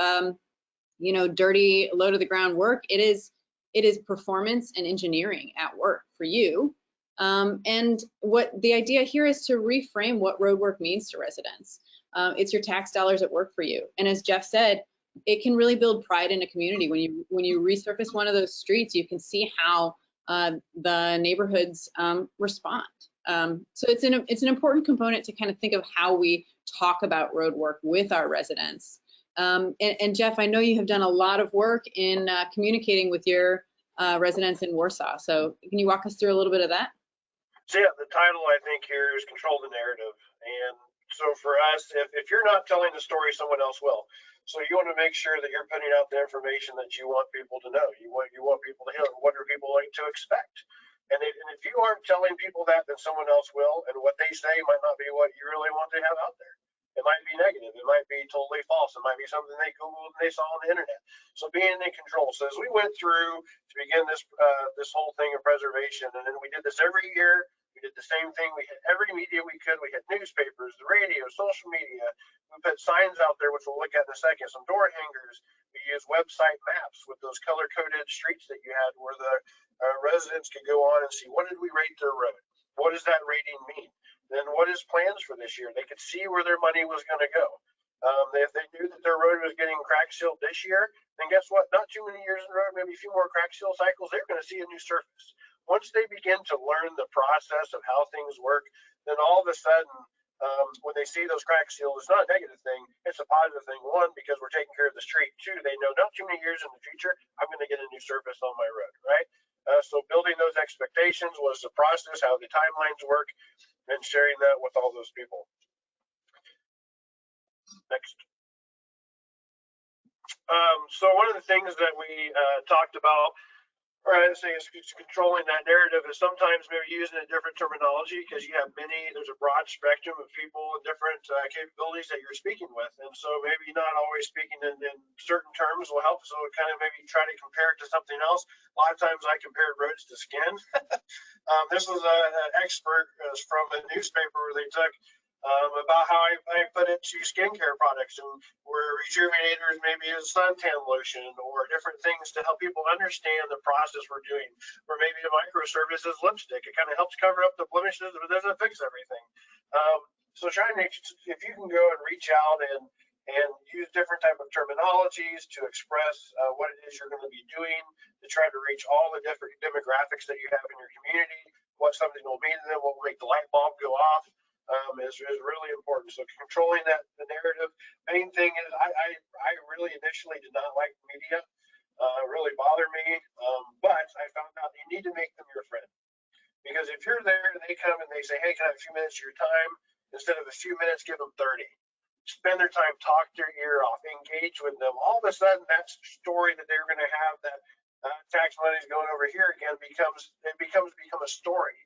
dirty, low to the ground work. It is performance and engineering at work for you. And what the idea here is to reframe what road work means to residents. It's your tax dollars at work for you. And as Jeff said, it can really build pride in a community. When you resurface one of those streets, you can see how the neighborhoods respond. So it's an important component to kind of think of how we talk about road work with our residents. And Jeff, I know you have done a lot of work in communicating with your residents in Warsaw. So can you walk us through a little bit of that? So yeah, the title I think here is Control the Narrative. And so for us, if you're not telling the story, someone else will. So you want to make sure that you're putting out the information that you want people to know. You want people to hear. What are people like to expect? And if you aren't telling people that, then someone else will. And what they say might not be what you really want to have out there. It might be negative. It might be totally false. It might be something they Googled and they saw on the internet. So being in control. So as we went through to begin this this whole thing of preservation, and then we did this every year. We did the same thing. We hit every media we could. We hit newspapers, the radio, social media. We put signs out there, which we'll look at in a second, some door hangers. We used website maps with those color-coded streets that you had where the residents could go on and see, what did we rate their road? What does that rating mean? Then what is plans for this year? They could see where their money was going to go. If they knew that their road was getting crack sealed this year, then guess what? Not too many years in a row, maybe a few more crack seal cycles, they're going to see a new surface. Once they begin to learn the process of how things work, then all of a sudden, when they see those crack seals, it's not a negative thing, it's a positive thing. One, because we're taking care of the street. Two, they know not too many years in the future, I'm going to get a new surface on my road, right? So building those expectations was the process, how the timelines work, and sharing that with all those people. Next. So one of the things that we talked about Right, so it's controlling that narrative is sometimes maybe using a different terminology because you have there's a broad spectrum of people and different capabilities that you're speaking with. And so maybe not always speaking in certain terms will help. So kind of maybe try to compare it to something else. A lot of times I compared roads to skin. This was an expert from a newspaper where they took about how I put it to skincare products and where rejuvenators maybe is suntan lotion or different things to help people understand the process we're doing. Or maybe a microservice is lipstick. It kind of helps cover up the blemishes, but doesn't fix everything. So trying to, if you can go and reach out and use different type of terminologies to express what it is you're going to be doing, to try to reach all the different demographics that you have in your community, what something will mean to them, what will make the light bulb go off, is really important. So controlling the narrative. Main thing is I really initially did not like media. Really bothered me. But I found out you need to make them your friend. Because if you're there and they come and they say, hey, can I have a few minutes of your time? Instead of a few minutes, give them 30. Spend their time, talk their ear off, engage with them. All of a sudden, that story that they're going to have, that tax money is going over here again, becomes a story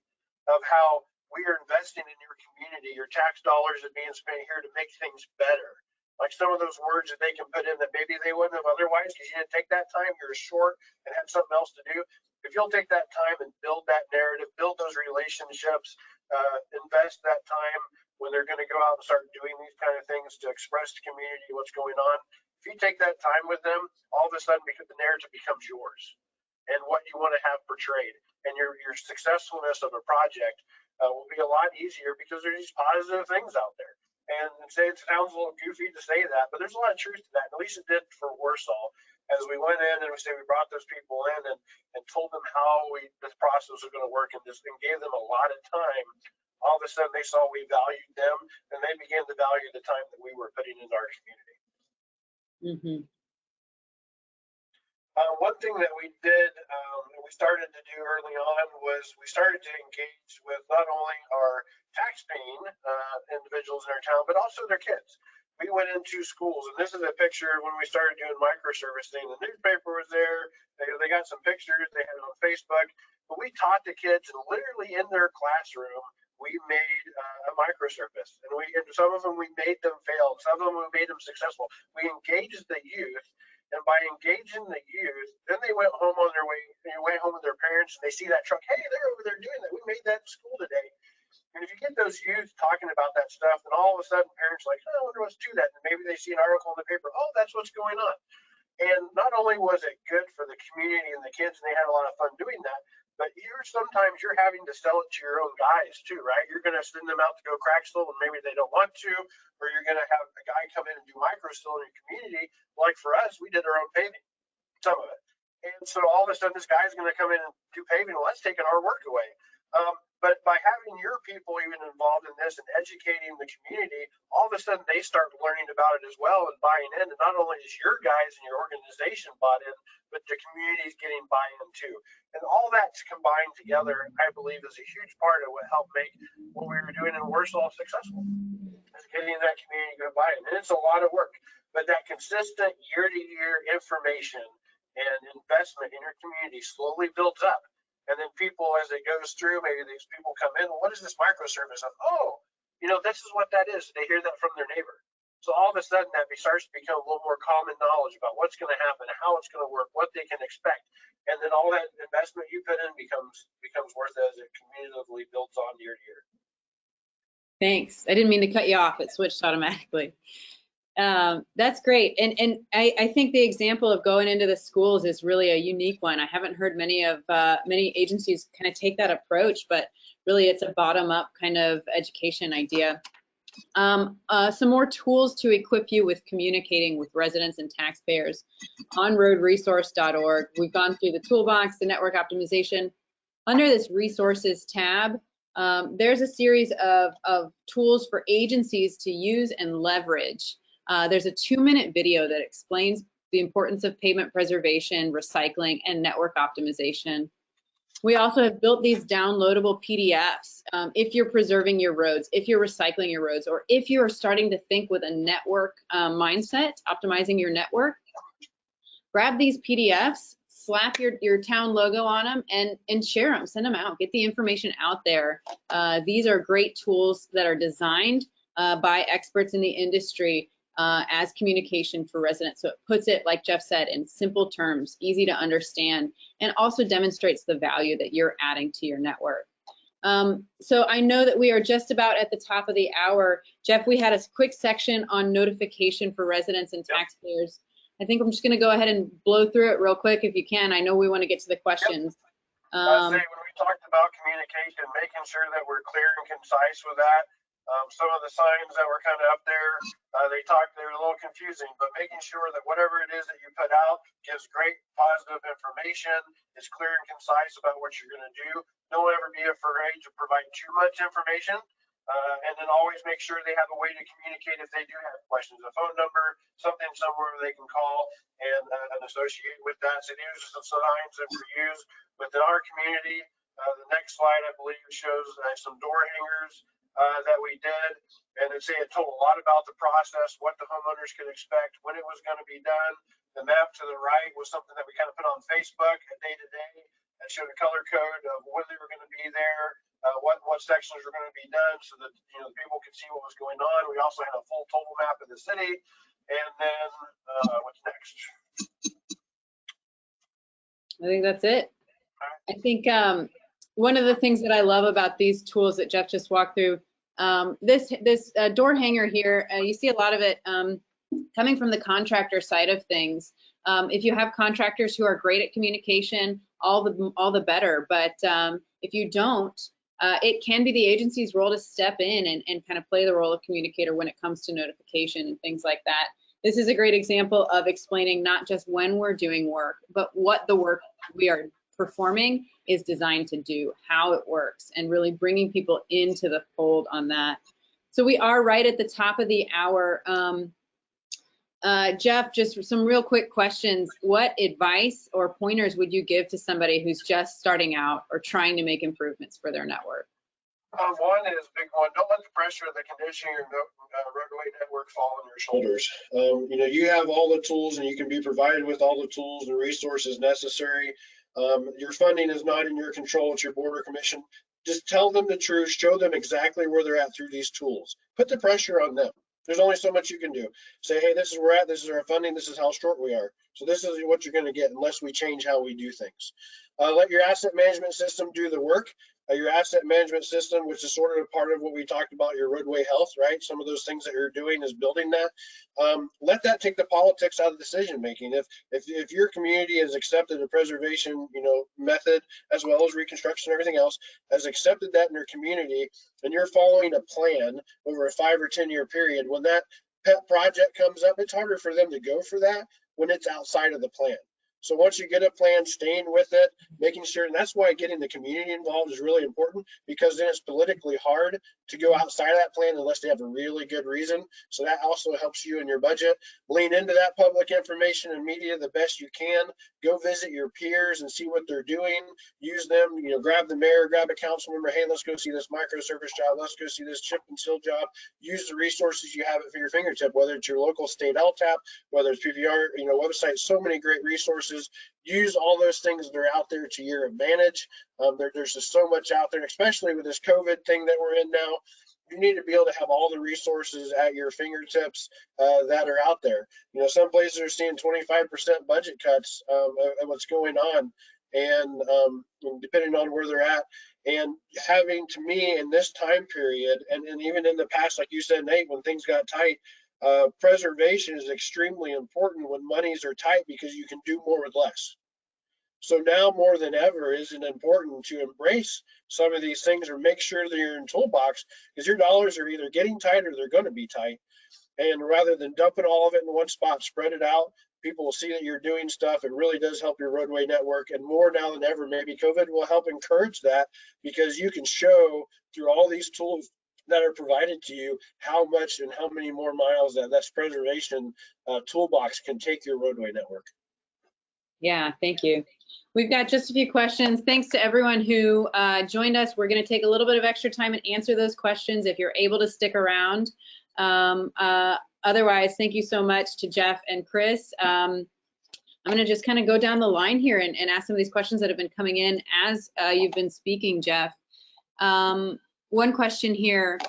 of how we are investing in your community. Your tax dollars are being spent here to make things better. Like some of those words that they can put in that maybe they wouldn't have otherwise because you didn't take that time, you're short and had something else to do. If you'll take that time and build that narrative, build those relationships, invest that time when they're going to go out and start doing these kind of things to express to community what's going on. If you take that time with them, all of a sudden the narrative becomes yours and what you want to have portrayed. And your successfulness of a project will be a lot easier because there's these positive things out there. And say it sounds a little goofy to say that, but there's a lot of truth to that. At least it did for Warsaw. As we went in and we brought those people in and told them how this process was going to work and gave them a lot of time, all of a sudden they saw we valued them and they began to value the time that we were putting into our community. Mm-hmm. One thing that we did and we started to do early on was we started to engage with not only our tax-paying individuals in our town, but also their kids. We went into schools, and this is a picture when we started doing microservicing. The newspaper was there. They got some pictures. They had it on Facebook. But we taught the kids, and literally in their classroom, we made a microservice. And some of them we made them fail. Some of them we made them successful. We engaged the youth. And by engaging the youth, then they went home on their way, went home with their parents, and they see that truck. Hey, they're over there doing that. We made that in school today. And if you get those youth talking about that stuff, then all of a sudden parents are like, oh, I wonder what's to that. And maybe they see an article in the paper. Oh, that's what's going on. And not only was it good for the community and the kids, and they had a lot of fun doing that, but sometimes you're having to sell it to your own guys too, right? You're going to send them out to go crack seal and maybe they don't want to, or you're going to have a guy come in and do micro seal in your community. Like for us, we did our own paving, some of it. And so all of a sudden this guy's going to come in and do paving. Well, that's taking our work away. But by having your people even involved in this and educating the community, all of a sudden they start learning about it as well and buying in. And not only is your guys and your organization bought in, but the community is getting buy-in too. And all that's combined together, I believe, is a huge part of what helped make what we were doing in Warsaw successful, is getting that community to buy in. And it's a lot of work, but that consistent year-to-year information and investment in your community slowly builds up. And then people, as it goes through, maybe these people come in, well, what is this microservice? Oh, this is what that is. They hear that from their neighbor. So all of a sudden that starts to become a little more common knowledge about what's going to happen, how it's going to work, what they can expect. And then all that investment you put in becomes worth it as it cumulatively builds on year to year. Thanks. I didn't mean to cut you off. It switched automatically. That's great. And I think the example of going into the schools is really a unique one. I haven't heard many agencies kind of take that approach, but really it's a bottom up kind of education idea. Some more tools to equip you with communicating with residents and taxpayers. onroadresource.org. We've gone through the toolbox, the network optimization. Under this resources tab, there's a series of tools for agencies to use and leverage. There's a 2-minute video that explains the importance of pavement preservation, recycling, and network optimization. We also have built these downloadable PDFs. If you're preserving your roads, if you're recycling your roads, or if you are starting to think with a network mindset, optimizing your network, grab these PDFs, slap your town logo on them and share them, send them out, get the information out there. These are great tools that are designed by experts in the industry as communication for residents. So it puts it, like Jeff said, in simple terms, easy to understand, and also demonstrates the value that you're adding to your network. So I know that we are just about at the top of the hour. Jeff, we had a quick section on notification for residents and taxpayers. I think I'm just going to go ahead and blow through it real quick if you can. I know we want to get to the questions. I'd say when we talked about communication, making sure that we're clear and concise with that. Some of the signs that were kind of up there, they're a little confusing, but making sure that whatever it is that you put out gives great positive information, is clear and concise about what you're going to do. Don't ever be afraid to provide too much information. And then always make sure they have a way to communicate if they do have questions, a phone number, something somewhere they can call and associate with that. So these are some signs that we use within our community. The next slide, I believe, shows some door hangers that we did. And it told a lot about the process, what the homeowners could expect, when it was going to be done. The map to the right was something that we kind of put on Facebook day to day. That showed a color code of when they were going to be there. What sections were going to be done so that people could see what was going on. We also had a full total map of the city. And then what's next? I think that's it. I think one of the things that I love about these tools that Jeff just walked through, this door hanger here, you see a lot of it coming from the contractor side of things. If you have contractors who are great at communication, all the better. But if you don't, it can be the agency's role to step in and kind of play the role of communicator when it comes to notification and things like that. This is a great example of explaining not just when we're doing work, but what the work we are performing is designed to do, how it works, and really bringing people into the fold on that. So we are right at the top of the hour. Jeff, just some real quick questions. What advice or pointers would you give to somebody who's just starting out or trying to make improvements for their network? One is big one. Don't let the pressure of the conditioning or roadway network fall on your shoulders. You have all the tools and you can be provided with all the tools and resources necessary. Your funding is not in your control. It's your board or commission. Just tell them the truth. Show them exactly where they're at through these tools. Put the pressure on them. There's only so much you can do. Say, hey, this is where we're at. This is our funding. This is how short we are. So this is what you're going to get unless we change how we do things. Let your asset management system do the work. Your asset management system, which is sort of a part of what we talked about, your roadway health, right? Some of those things that you're doing is building that. Let that take the politics out of decision making. If your community has accepted a preservation, method as well as reconstruction and everything else, has accepted that in your community, and you're following a plan over a 5 or 10 year period, when that pet project comes up, it's harder for them to go for that when it's outside of the plan. So once you get a plan, staying with it, making sure, and that's why getting the community involved is really important, because then it's politically hard to go outside of that plan unless they have a really good reason. So that also helps you in your budget. Lean into that public information and media the best you can. Go visit your peers and see what they're doing. Use them, grab the mayor, grab a council member. Hey, let's go see this microservice job. Let's go see this chip and seal job. Use the resources you have at your fingertip, whether it's your local state LTAP, whether it's PPR, website, so many great resources. Use all those things that are out there to your advantage. There's just so much out there, especially with this COVID thing that we're in now. You need to be able to have all the resources at your fingertips that are out there. Some places are seeing 25% budget cuts of what's going on, and depending on where they're at. And having, to me, in this time period, and even in the past, like you said, Nate, when things got tight, preservation is extremely important when monies are tight, because you can do more with less. So now more than ever is it important to embrace some of these things, or make sure that you're in toolbox, because your dollars are either getting tight or they're going to be tight. And rather than dumping all of it in one spot, spread it out. People will see that you're doing stuff. It really does help your roadway network, and more now than ever, maybe COVID will help encourage that, because you can show through all these tools that are provided to you how much and how many more miles that preservation toolbox can take your roadway network. Yeah, thank you. We've got just a few questions. Thanks to everyone who joined us. We're going to take a little bit of extra time and answer those questions if you're able to stick around. Otherwise, thank you so much to Jeff and Chris. I'm going to just kind of go down the line here and ask some of these questions that have been coming in as you've been speaking, Jeff. One question here.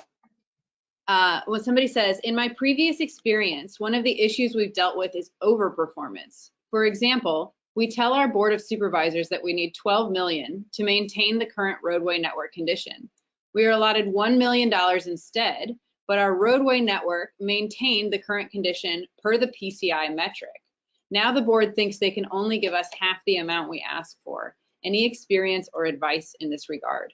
When somebody says, in my previous experience, one of the issues we've dealt with is overperformance. For example, we tell our board of supervisors that we need $12 million to maintain the current roadway network condition. We are allotted $1 million instead, but our roadway network maintained the current condition per the PCI metric. Now the board thinks they can only give us half the amount we asked for. Any experience or advice in this regard?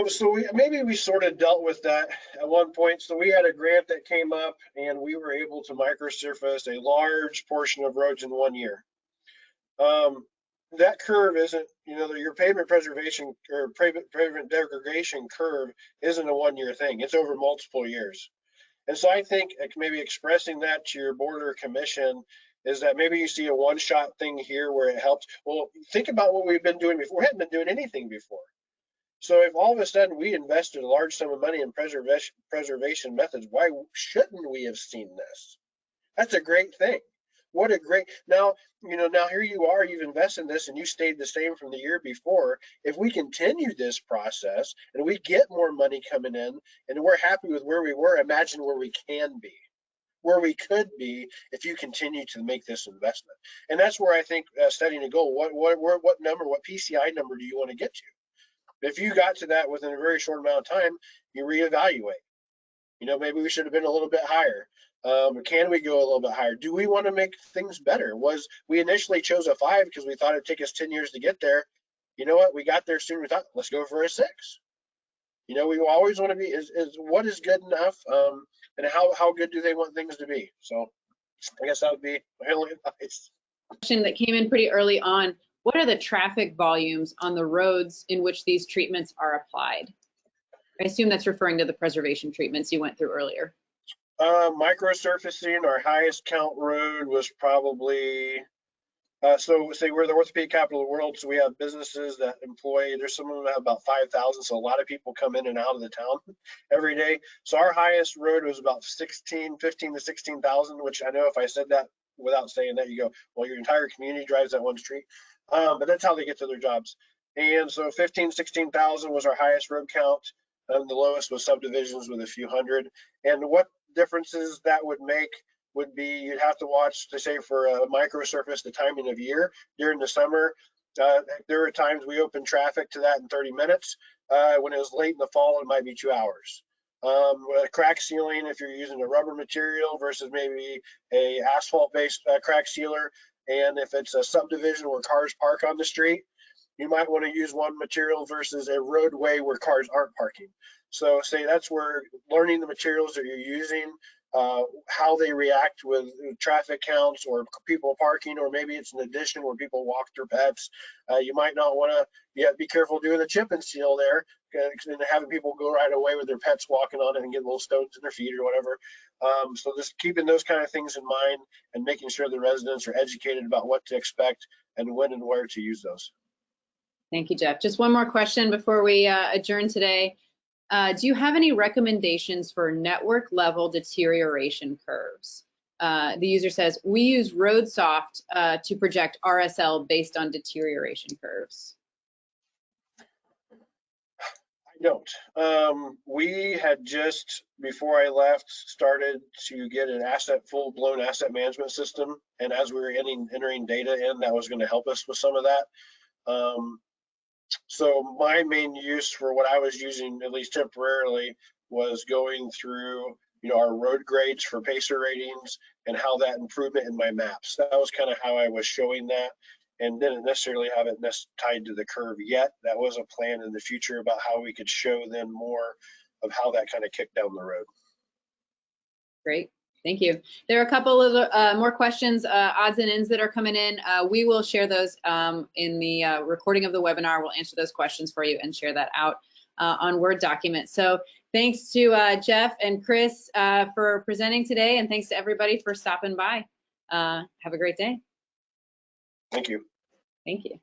So maybe we sort of dealt with that at one point. So we had a grant that came up and we were able to microsurface a large portion of roads in 1 year. That curve isn't, your pavement preservation or pavement degradation curve isn't a 1 year thing. It's over multiple years. And so I think maybe expressing that to your board or commission is that maybe you see a one-shot thing here where it helps. Well, think about what we've been doing before. We hadn't been doing anything before. So if all of a sudden we invested a large sum of money in preservation methods, why shouldn't we have seen this? That's a great thing. What a great, now here you are, you've invested in this and you stayed the same from the year before. If we continue this process and we get more money coming in and we're happy with where we were, imagine where we can be, where we could be if you continue to make this investment. And that's where I think setting a goal, what number, what PCI number do you want to get to? If you got to that within a very short amount of time, you reevaluate. Maybe we should have been a little bit higher. Can we go a little bit higher? Do we want to make things better? We initially chose a 5 because we thought it'd take us 10 years to get there. You know what? We got there soon. We thought, let's go for a 6. We always want to be is what is good enough, and how good do they want things to be? So I guess that would be my only advice. Question that came in pretty early on. What are the traffic volumes on the roads in which these treatments are applied? I assume that's referring to the preservation treatments you went through earlier. Microsurfacing, our highest count road was probably, so say we're the orthopedic capital of the world, so we have businesses that employ, there's some of them that have about 5,000, so a lot of people come in and out of the town every day. So our highest road was about 15 to 16,000, which I know if I said that without saying that, you go, well, your entire community drives that one street. But that's how they get to their jobs. And so 15, 16,000 was our highest road count. And the lowest was subdivisions with a few hundred. And what differences that would make would be, you'd have to watch to say for a microsurface, the timing of year. During the summer, there were times we opened traffic to that in 30 minutes. When it was late in the fall, it might be 2 hours. Crack sealing, if you're using a rubber material versus maybe a asphalt-based crack sealer, and if it's a subdivision where cars park on the street, you might want to use one material versus a roadway where cars aren't parking. So say that's where learning the materials that you're using, how they react with traffic counts or people parking, or maybe it's an addition where people walk their pets. You might not want to be careful doing the chip and seal there and having people go right away with their pets walking on it and get little stones in their feet or whatever. So just keeping those kind of things in mind and making sure the residents are educated about what to expect and when and where to use those. Thank you, Jeff. Just one more question before we adjourn today. Do you have any recommendations for network level deterioration curves? The user says, we use RoadSoft to project RSL based on deterioration curves. I don't. We had just, before I left, started to get an full-blown asset management system. And as we were entering data in, that was going to help us with some of that. So my main use for what I was using, at least temporarily, was going through, our road grades for pacer ratings and how that improvement in my maps. That was kind of how I was showing that, and didn't necessarily have it tied to the curve yet. That was a plan in the future about how we could show them more of how that kind of kicked down the road. Great. Thank you. There are a couple of more questions, odds and ends that are coming in. We will share those in the recording of the webinar. We'll answer those questions for you and share that out on Word document. So thanks to Jeff and Chris for presenting today, and thanks to everybody for stopping by. Have a great day. Thank you. Thank you.